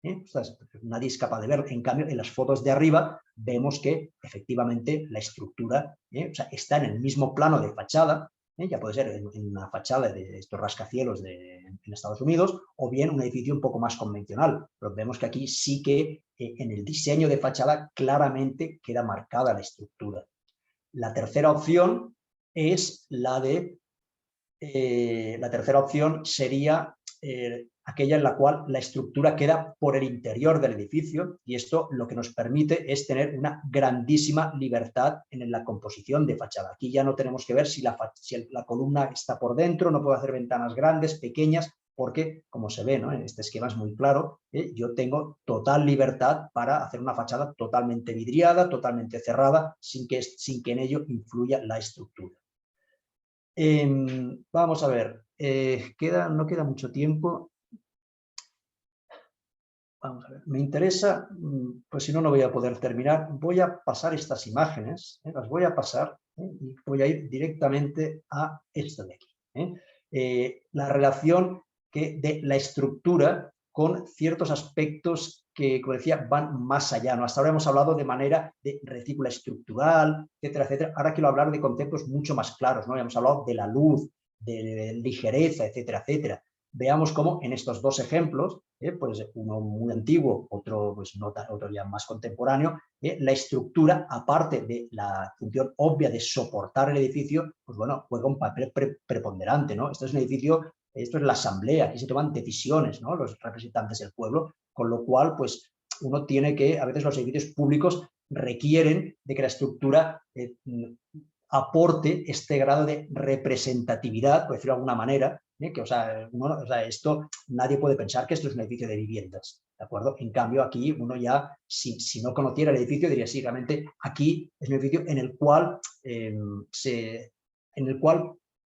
O sea, nadie es capaz de ver. En cambio, en las fotos de arriba vemos que efectivamente la estructura o sea, está en el mismo plano de fachada, ya puede ser en una fachada de estos rascacielos en Estados Unidos, o bien un edificio un poco más convencional. Pero vemos que aquí sí que en el diseño de fachada claramente queda marcada la estructura. La tercera opción es la de la tercera opción sería aquella en la cual la estructura queda por el interior del edificio, y esto lo que nos permite es tener una grandísima libertad en la composición de fachada. Aquí ya no tenemos que ver si la columna está por dentro, no puedo hacer ventanas grandes, pequeñas, porque como se ve, ¿no?, en este esquema es muy claro, yo tengo total libertad para hacer una fachada totalmente vidriada, totalmente cerrada, sin que en ello influya la estructura. Vamos a ver, no queda mucho tiempo. Vamos a ver, me interesa, pues si no, no voy a poder terminar. Voy a pasar estas imágenes, las voy a pasar y voy a ir directamente a esto de aquí. La relación de la estructura con ciertos aspectos que, como decía, van más allá, ¿no? Hasta ahora hemos hablado de manera de retícula estructural, etcétera, etcétera. Ahora quiero hablar de conceptos mucho más claros, ¿no? Hemos hablado de la luz, de ligereza, etcétera, etcétera. Veamos cómo en estos dos ejemplos, pues uno muy antiguo, otro, pues otro ya más contemporáneo, la estructura, aparte de la función obvia de soportar el edificio, pues bueno, juega un papel preponderante, ¿no? Esto es un edificio, esto es la asamblea, aquí se toman decisiones, ¿no?, los representantes del pueblo, con lo cual, pues uno tiene que, a veces los edificios públicos requieren de que la estructura aporte este grado de representatividad, por decirlo de alguna manera, que, o sea, esto, nadie puede pensar que esto es un edificio de viviendas, ¿de acuerdo? En cambio, aquí uno ya, si no conociera el edificio, diría, sí, realmente aquí es un edificio en el cual,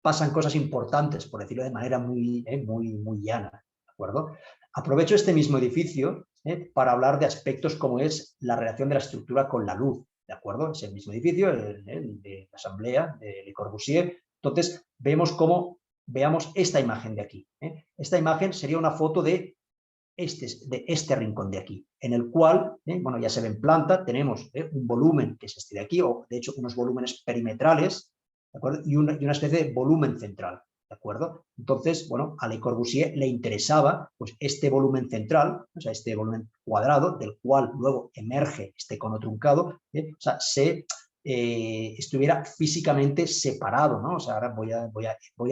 pasan cosas importantes, por decirlo de manera muy llana, ¿de acuerdo? Aprovecho este mismo edificio para hablar de aspectos como es la relación de la estructura con la luz, ¿de acuerdo? Es el mismo edificio, de la Asamblea, de Le Corbusier. Entonces, veamos esta imagen de aquí. Esta imagen sería una foto de este rincón de aquí, en el cual, bueno, ya se ve en planta, tenemos un volumen que es este de aquí, o de hecho unos volúmenes perimetrales, ¿de acuerdo? Y una especie de volumen central, ¿de acuerdo? Entonces, bueno, a Le Corbusier le interesaba pues este volumen central, o sea, este volumen cuadrado, del cual luego emerge este cono truncado, o sea, estuviera físicamente separado, ¿no? O sea, ahora voy a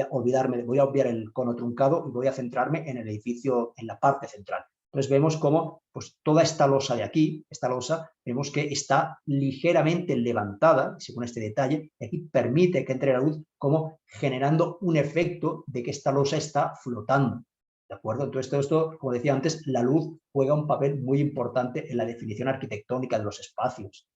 obviar el cono truncado y voy a centrarme en el edificio, en la parte central. Entonces vemos cómo pues, toda esta losa de aquí, esta losa, vemos que está ligeramente levantada, según este detalle, y aquí permite que entre la luz como generando un efecto de que esta losa está flotando. ¿De acuerdo? Entonces, todo esto, como decía antes, la luz juega un papel muy importante en la definición arquitectónica de los espacios.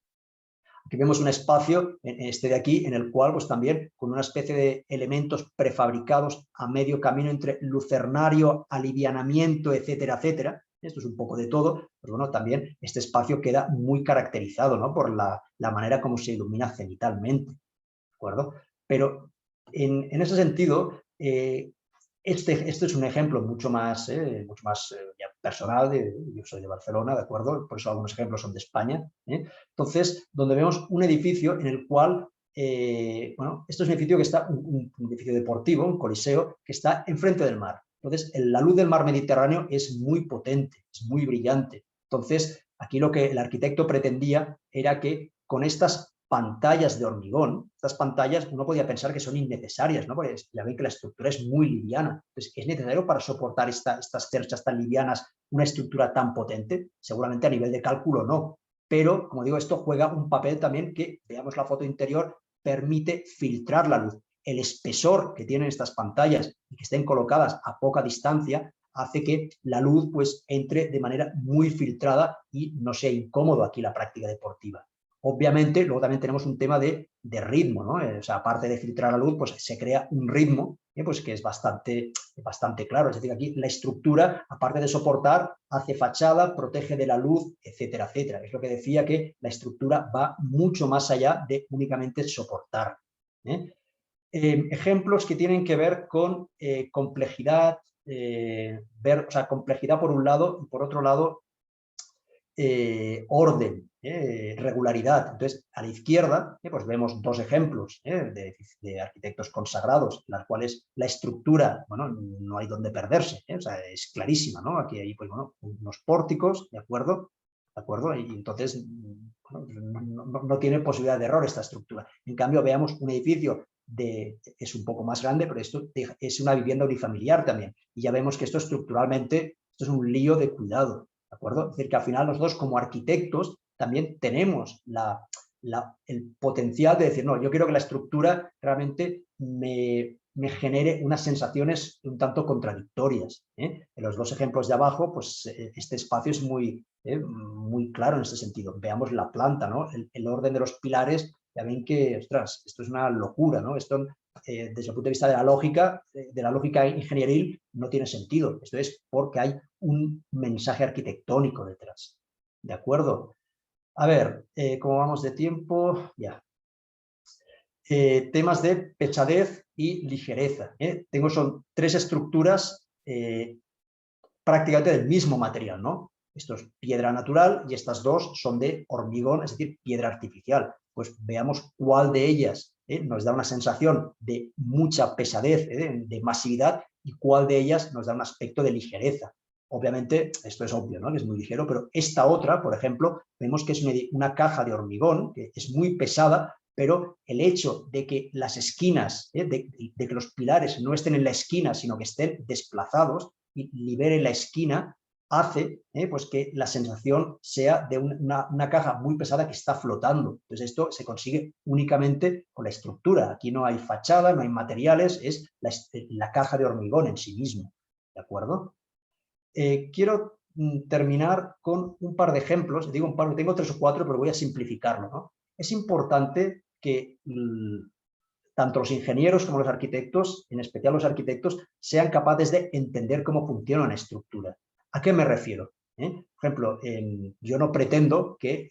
Aquí vemos un espacio, este de aquí, en el cual pues también con una especie de elementos prefabricados a medio camino entre lucernario, alivianamiento, etcétera, etcétera. Esto es un poco de todo, pero bueno, también este espacio queda muy caracterizado, ¿no?, por la manera como se ilumina cenitalmente, ¿de acuerdo? Pero en ese sentido, este es un ejemplo mucho más ya personal, yo soy de Barcelona, ¿de acuerdo? Por eso algunos ejemplos son de España. Entonces, donde vemos un edificio en el cual bueno, esto es un edificio que está, un edificio deportivo, un coliseo, que está enfrente del mar. Entonces, la luz del mar Mediterráneo es muy potente, es muy brillante. Entonces, aquí lo que el arquitecto pretendía era que con estas pantallas de hormigón, estas pantallas uno podía pensar que son innecesarias, ¿no? Porque ya ven que la estructura es muy liviana. Entonces, ¿es necesario para soportar estas cerchas tan livianas una estructura tan potente? Seguramente a nivel de cálculo no. Pero, como digo, esto juega un papel también que, veamos la foto interior, permite filtrar la luz. El espesor que tienen estas pantallas y que estén colocadas a poca distancia hace que la luz pues entre de manera muy filtrada y no sea incómodo aquí la práctica deportiva. Obviamente, luego también tenemos un tema de ritmo, ¿no? O sea, aparte de filtrar la luz, pues se crea un ritmo pues que es bastante claro. Es decir, aquí la estructura, aparte de soportar, hace fachada, protege de la luz, etcétera, etcétera. Es lo que decía, que la estructura va mucho más allá de únicamente soportar. Ejemplos que tienen que ver con complejidad, o sea, complejidad por un lado y por otro lado orden, regularidad. Entonces, a la izquierda pues vemos dos ejemplos de arquitectos consagrados, en las cuales la estructura, bueno, no hay donde perderse, o sea, es clarísima, ¿no? Aquí hay, pues, bueno, unos pórticos, ¿de acuerdo? ¿De acuerdo? Y entonces, bueno, no tiene posibilidad de error esta estructura. En cambio, veamos un edificio es un poco más grande, pero esto es una vivienda unifamiliar también. Y ya vemos que esto estructuralmente, esto es un lío de cuidado. ¿De acuerdo? Es decir, que al final nosotros como arquitectos también tenemos el potencial de decir, no, yo quiero que la estructura realmente me genere unas sensaciones un tanto contradictorias. En los dos ejemplos de abajo, pues este espacio es muy claro en este sentido. Veamos la planta, ¿no? El orden de los pilares, ya ven que, ostras, esto es una locura, ¿no? Esto desde el punto de vista de la lógica ingenieril, no tiene sentido. Esto es porque hay un mensaje arquitectónico detrás. ¿De acuerdo? A ver, ¿cómo vamos de tiempo? Ya. Temas de pesadez y ligereza. Son tres estructuras prácticamente del mismo material, ¿no? Esto es piedra natural y estas dos son de hormigón, es decir, piedra artificial. Pues veamos cuál de ellas nos da una sensación de mucha pesadez, de masividad, y cuál de ellas nos da un aspecto de ligereza. Obviamente, esto es obvio, ¿no? Que es muy ligero, pero esta otra, por ejemplo, vemos que es una caja de hormigón, que es muy pesada, pero el hecho de que las esquinas, de que los pilares no estén en la esquina, sino que estén desplazados y libere la esquina, hace pues que la sensación sea de una caja muy pesada que está flotando. Entonces esto se consigue únicamente con la estructura. Aquí no hay fachada, no hay materiales, es la caja de hormigón en sí mismo. ¿De acuerdo? Quiero terminar con un par de ejemplos. Digo un par, tengo 3 o 4, pero voy a simplificarlo, ¿no? Es importante que tanto los ingenieros como los arquitectos, en especial los arquitectos, sean capaces de entender cómo funciona una estructura. ¿A qué me refiero? Por ejemplo, yo no pretendo que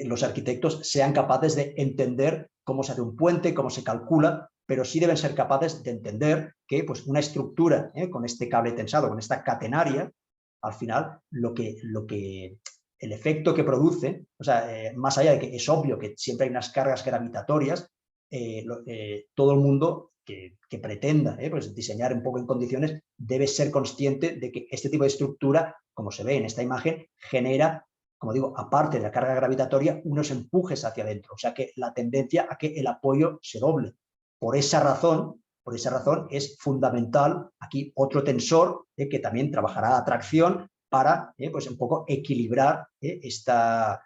los arquitectos sean capaces de entender cómo se hace un puente, cómo se calcula, pero sí deben ser capaces de entender que pues, una estructura con este cable tensado, con esta catenaria, al final el efecto que produce, o sea, más allá de que es obvio que siempre hay unas cargas gravitatorias, todo el mundo que pretenda pues diseñar un poco en condiciones debe ser consciente de que este tipo de estructura, como se ve en esta imagen, genera, como digo, aparte de la carga gravitatoria, unos empujes hacia adentro, o sea que la tendencia a que el apoyo se doble. Por esa razón es fundamental aquí otro tensor que también trabajará a tracción para pues un poco equilibrar esta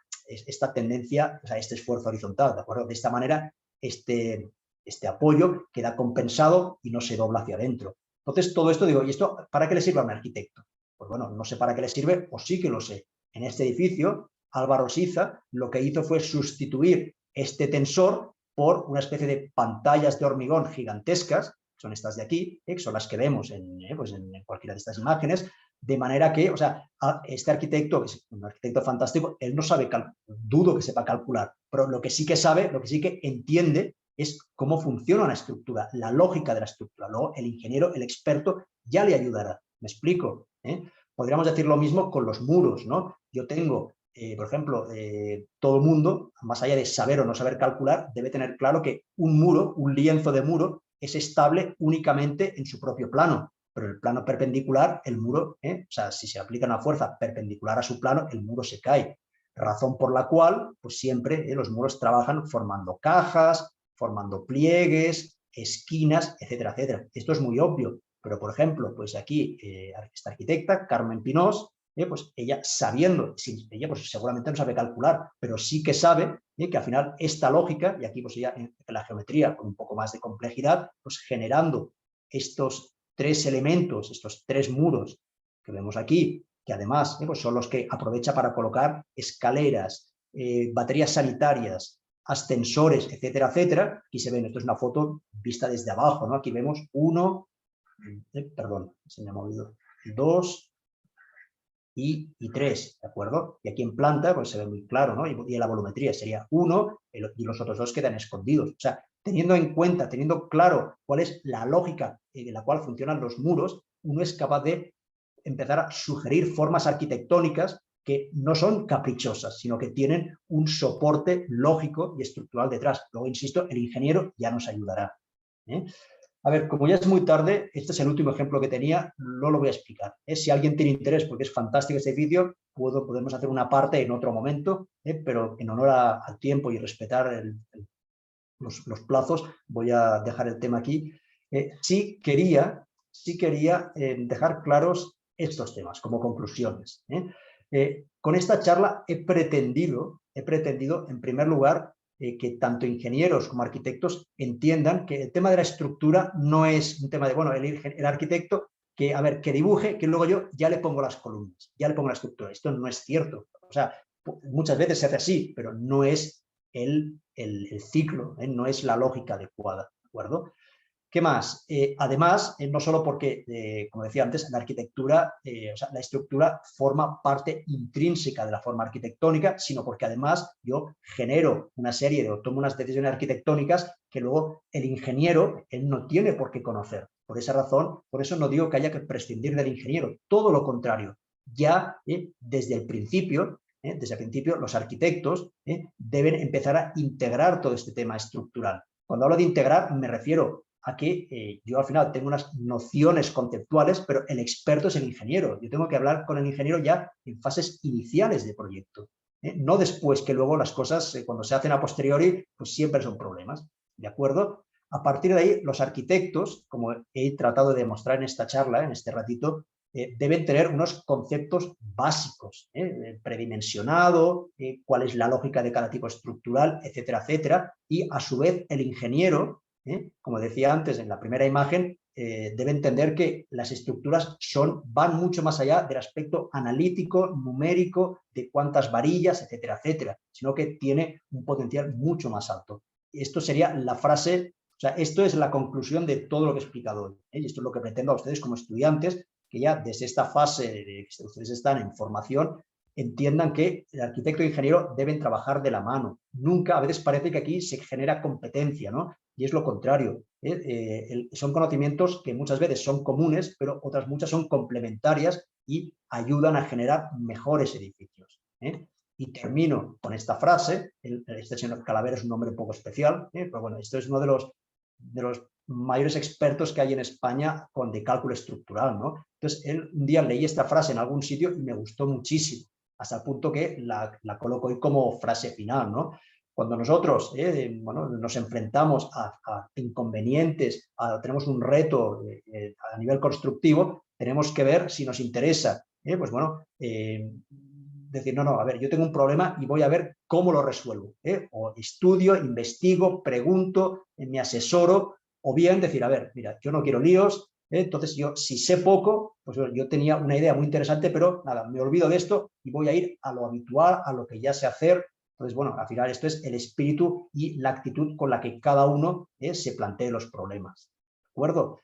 tendencia, o sea, este esfuerzo horizontal, ¿de acuerdo? De esta manera, este apoyo queda compensado y no se dobla hacia adentro. Entonces, todo esto, digo, ¿y esto para qué le sirve a un arquitecto? Pues bueno, no sé para qué le sirve, o sí que lo sé. En este edificio, Álvaro Siza lo que hizo fue sustituir este tensor por una especie de pantallas de hormigón gigantescas, son estas de aquí, que son las que vemos pues en cualquiera de estas imágenes, de manera que, o sea, este arquitecto, que es un arquitecto fantástico, él no sabe, dudo que sepa calcular, pero lo que sí que sabe, lo que sí que entiende es cómo funciona una estructura, la lógica de la estructura. Luego el ingeniero, el experto, ya le ayudará. ¿Me explico? Podríamos decir lo mismo con los muros, ¿no? Yo tengo por ejemplo, todo el mundo, más allá de saber o no saber calcular, debe tener claro que un muro, un lienzo de muro, es estable únicamente en su propio plano, pero el plano perpendicular, el muro, o sea, si se aplica una fuerza perpendicular a su plano, el muro se cae. Razón por la cual, pues siempre los muros trabajan formando cajas, formando pliegues, esquinas, etcétera, etcétera. Esto es muy obvio, pero por ejemplo, pues aquí esta arquitecta, Carmen Pinós, pues ella sabiendo, ella pues seguramente no sabe calcular, pero sí que sabe que al final esta lógica, y aquí pues ya en la geometría con un poco más de complejidad, pues generando estos tres elementos, estos tres muros que vemos aquí, que además pues son los que aprovecha para colocar escaleras, baterías sanitarias, ascensores, etcétera, etcétera. Aquí se ven, esto es una foto vista desde abajo, ¿no? Aquí vemos uno, perdón, se me ha movido, dos y tres, ¿de acuerdo? Y aquí en planta pues se ve muy claro, ¿no? Y en la volumetría sería uno y los otros dos quedan escondidos. O sea, teniendo en cuenta, teniendo claro cuál es la lógica en la cual funcionan los muros, uno es capaz de empezar a sugerir formas arquitectónicas que no son caprichosas, sino que tienen un soporte lógico y estructural detrás. Luego, insisto, el ingeniero ya nos ayudará. A ver, como ya es muy tarde, este es el último ejemplo que tenía, no lo voy a explicar. Si alguien tiene interés, porque es fantástico este vídeo, podemos hacer una parte en otro momento, pero en honor al tiempo y respetar los plazos, voy a dejar el tema aquí. Sí quería dejar claros estos temas como conclusiones. Con esta charla he pretendido, en primer lugar, que tanto ingenieros como arquitectos entiendan que el tema de la estructura no es un tema de, bueno, el arquitecto que, a ver, que dibuje, que luego yo ya le pongo las columnas, ya le pongo la estructura. Esto no es cierto. O sea, muchas veces se hace así, pero no es el ciclo, no es la lógica adecuada, ¿de acuerdo? ¿Qué más? Además, no solo porque, como decía antes, la arquitectura, o sea, la estructura forma parte intrínseca de la forma arquitectónica, sino porque además yo genero una serie de, tomo unas decisiones arquitectónicas que luego el ingeniero, él no tiene por qué conocer. Por esa razón, por eso no digo que haya que prescindir del ingeniero, todo lo contrario. Ya desde el principio, los arquitectos deben empezar a integrar todo este tema estructural. Cuando hablo de integrar, me refiero a que yo al final tengo unas nociones conceptuales, pero el experto es el ingeniero. Yo tengo que hablar con el ingeniero ya en fases iniciales de proyecto, no después, que luego las cosas, cuando se hacen a posteriori, pues siempre son problemas, ¿de acuerdo? A partir de ahí, los arquitectos, como he tratado de demostrar en esta charla, en este ratito, deben tener unos conceptos básicos, predimensionado, cuál es la lógica de cada tipo estructural, etcétera, etcétera, y a su vez el ingeniero, como decía antes en la primera imagen, debe entender que las estructuras van mucho más allá del aspecto analítico, numérico, de cuántas varillas, etcétera, etcétera, sino que tiene un potencial mucho más alto. Esto sería la frase, o sea, esto es la conclusión de todo lo que he explicado hoy, y esto es lo que pretendo a ustedes como estudiantes, que ya desde esta fase de que ustedes están en formación, entiendan que el arquitecto e ingeniero deben trabajar de la mano. Nunca, a veces parece que aquí se genera competencia, ¿no? Y es lo contrario. Son conocimientos que muchas veces son comunes, pero otras muchas son complementarias y ayudan a generar mejores edificios. Y termino con esta frase. Este señor Calavera es un nombre un poco especial, pero bueno, esto es uno de los mayores expertos que hay en España de cálculo estructural, ¿no? Entonces, un día leí esta frase en algún sitio y me gustó muchísimo, hasta el punto que la coloco hoy como frase final, ¿no? Cuando nosotros bueno, nos enfrentamos a inconvenientes, tenemos un reto a nivel constructivo, tenemos que ver si nos interesa, pues bueno, decir, no, a ver, yo tengo un problema y voy a ver cómo lo resuelvo. O estudio, investigo, pregunto, me asesoro, o bien decir, a ver, mira, yo no quiero líos, entonces yo, si sé poco, pues yo tenía una idea muy interesante, pero nada, me olvido de esto y voy a ir a lo habitual, a lo que ya sé hacer. Entonces, bueno, al final esto es el espíritu y la actitud con la que cada uno se plantee los problemas. ¿De acuerdo?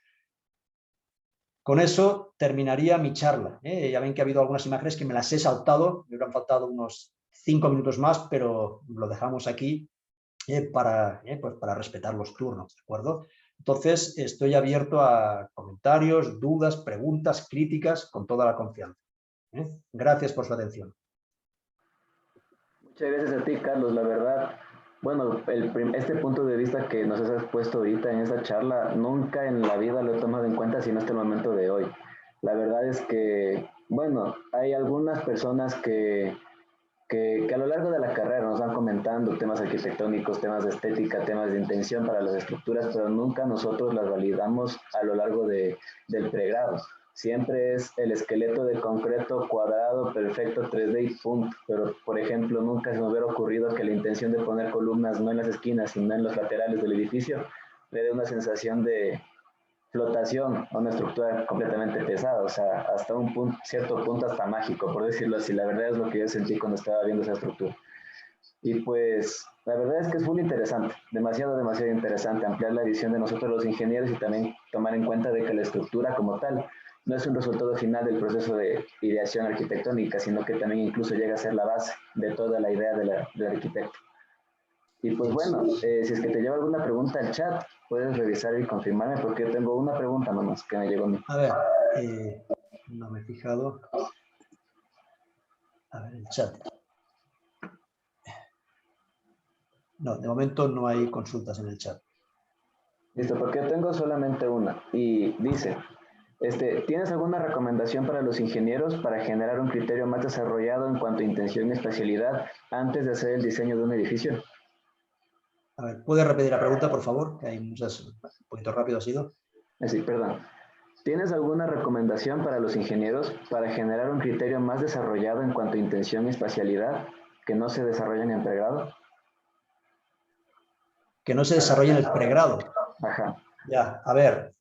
Con eso terminaría mi charla. Ya ven que ha habido algunas imágenes que me las he saltado, me hubieran faltado unos 5 minutos más, pero lo dejamos aquí pues para respetar los turnos, ¿de acuerdo? Entonces, estoy abierto a comentarios, dudas, preguntas, críticas, con toda la confianza. Gracias por su atención. Muchas gracias a ti, Carlos. La verdad, bueno, este punto de vista que nos has expuesto ahorita en esta charla, nunca en la vida lo he tomado en cuenta, sino hasta el momento de hoy. La verdad es que, bueno, hay algunas personas que a lo largo de la carrera nos van comentando temas arquitectónicos, temas de estética, temas de intención para las estructuras, pero nunca nosotros las validamos a lo largo del pregrado. Siempre es el esqueleto de concreto cuadrado, perfecto, 3D y punto. Pero, por ejemplo, nunca se nos hubiera ocurrido que la intención de poner columnas no en las esquinas, sino en los laterales del edificio, le dé una sensación de flotación a una estructura completamente pesada, o sea, hasta un punto, cierto punto hasta mágico, por decirlo así. La verdad es lo que yo sentí cuando estaba viendo esa estructura. Y pues la verdad es que es muy interesante, demasiado, demasiado interesante ampliar la visión de nosotros los ingenieros y también tomar en cuenta de que la estructura como tal no es un resultado final del proceso de ideación arquitectónica, sino que también incluso llega a ser la base de toda la idea del arquitecto. Y pues Yes. bueno, si es que te lleva alguna pregunta al chat, puedes revisar y confirmarme porque yo tengo una pregunta nomás que me llegó a mí. A ver, no me he fijado. A ver, el chat. No, de momento no hay consultas en el chat. Listo, porque yo tengo solamente una. Y dice, ¿tienes alguna recomendación para los ingenieros para generar un criterio más desarrollado en cuanto a intención y espacialidad antes de hacer el diseño de un edificio? A ver, ¿puedes repetir la pregunta, por favor? Que hay muchas, un poquito rápido ha sido. Así, perdón. ¿Tienes alguna recomendación para los ingenieros para generar un criterio más desarrollado en cuanto a intención y espacialidad que no se desarrollan en pregrado? Que no se desarrolla en el pregrado. Ajá. Ya, a ver,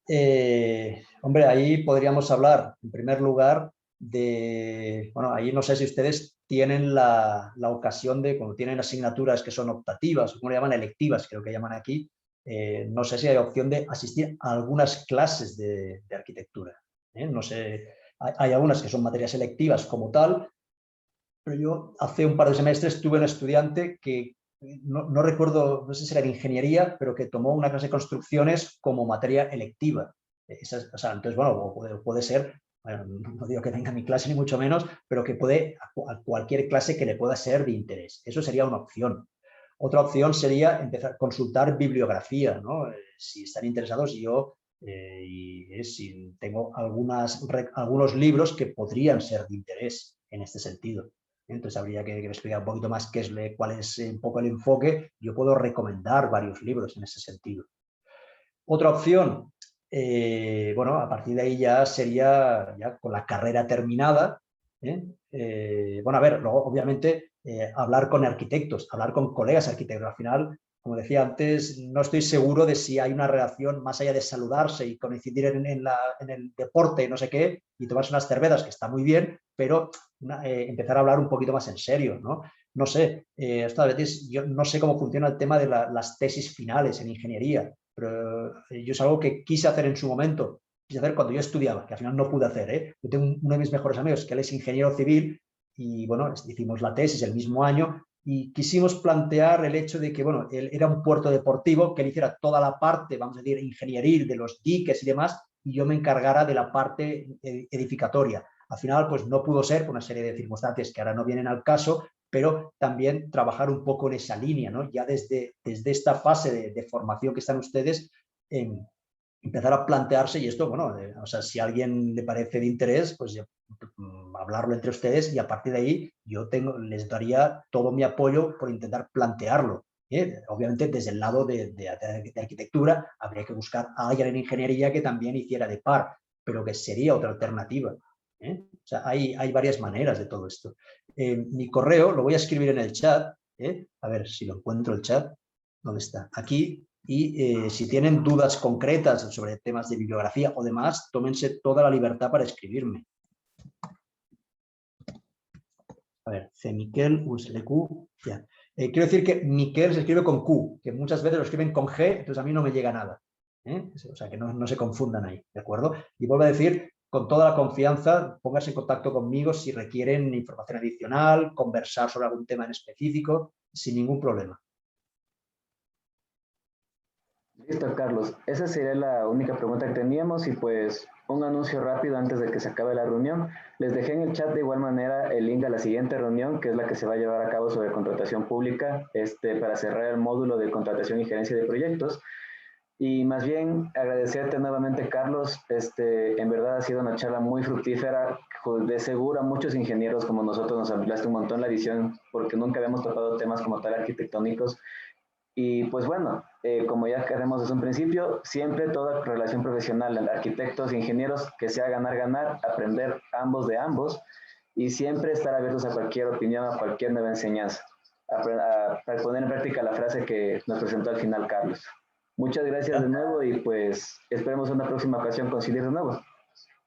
hombre, ahí podríamos hablar, en primer lugar, de, bueno, ahí no sé si ustedes tienen la ocasión de, cuando tienen asignaturas que son optativas, o como le llaman, electivas, creo que llaman aquí, no sé si hay opción de asistir a algunas clases de arquitectura. No sé, hay algunas que son materias selectivas como tal, pero yo hace un par de semestres tuve un estudiante que no recuerdo, no sé si era de ingeniería, pero que tomó una clase de construcciones como materia electiva. O sea, entonces, bueno, puede ser, bueno, no digo que tenga mi clase ni mucho menos, pero que puede a cualquier clase que le pueda ser de interés. Eso sería una opción. Otra opción sería empezar a consultar bibliografía, ¿no? Si están interesados, yo si tengo algunos libros que podrían ser de interés en este sentido. Entonces habría que explicar un poquito más cuál es un poco el enfoque. Yo puedo recomendar varios libros en ese sentido. Otra opción, bueno, a partir de ahí ya sería ya con la carrera terminada. Bueno, a ver, luego obviamente hablar con arquitectos, hablar con colegas arquitectos. Al final, como decía antes, no estoy seguro de si hay una relación más allá de saludarse y coincidir en el deporte, no sé qué, y tomarse unas cervezas, que está muy bien, pero empezar a hablar un poquito más en serio, ¿no? No sé, esta vez yo no sé cómo funciona el tema de las tesis finales en ingeniería, pero yo es algo que quise hacer en su momento, quise hacer cuando yo estudiaba, que al final no pude hacer, ¿eh? Yo tengo uno de mis mejores amigos que él es ingeniero civil y bueno, hicimos la tesis el mismo año y quisimos plantear el hecho de que, bueno, él era un puerto deportivo, que él hiciera toda la parte, vamos a decir, ingenieril de los diques y demás, y yo me encargara de la parte edificatoria. Al final, pues no pudo ser por una serie de circunstancias que ahora no vienen al caso, pero también trabajar un poco en esa línea, ¿no? Ya desde esta fase de formación que están ustedes, empezar a plantearse, y esto, bueno, o sea, si a alguien le parece de interés, pues hablarlo entre ustedes y a partir de ahí yo les daría todo mi apoyo por intentar plantearlo. Obviamente desde el lado de arquitectura habría que buscar a alguien en ingeniería que también hiciera de par, pero que sería otra alternativa. O sea, hay varias maneras de todo esto. Mi correo lo voy a escribir en el chat, a ver si lo encuentro el chat. ¿Dónde está? Aquí. Y si tienen dudas concretas sobre temas de bibliografía o demás, tómense toda la libertad para escribirme. A ver, C. Miquel, USLQ, ya. Quiero decir que Miquel se escribe con Q, que muchas veces lo escriben con G, entonces a mí no me llega nada. O sea, que no se confundan ahí, ¿de acuerdo? Y vuelvo a decir, con toda la confianza, pónganse en contacto conmigo si requieren información adicional, conversar sobre algún tema en específico, sin ningún problema. Listo, Carlos. Esa sería la única pregunta que teníamos y pues un anuncio rápido antes de que se acabe la reunión. Les dejé en el chat de igual manera el link a la siguiente reunión, que es la que se va a llevar a cabo sobre contratación pública, para cerrar el módulo de contratación y gerencia de proyectos. Y más bien agradecerte nuevamente, Carlos. En verdad ha sido una charla muy fructífera. De seguro a muchos ingenieros como nosotros nos ampliaste un montón la visión, porque nunca habíamos tratado temas como tal arquitectónicos. Y pues bueno, como ya queremos desde un principio, siempre toda relación profesional, arquitectos, ingenieros, que sea ganar, ganar, aprender ambos de ambos y siempre estar abiertos a cualquier opinión, a cualquier nueva enseñanza, para poner en práctica la frase que nos presentó al final Carlos. Muchas gracias de Ya, nuevo y pues esperemos una próxima ocasión coincidir de nuevo.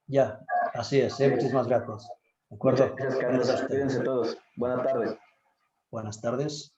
ya, así es, muchísimas gracias. ¿De Muchas acuerdo? gracias, Carlos. Gracias a Cuídense ustedes. todos. Buena tarde. Buenas tardes.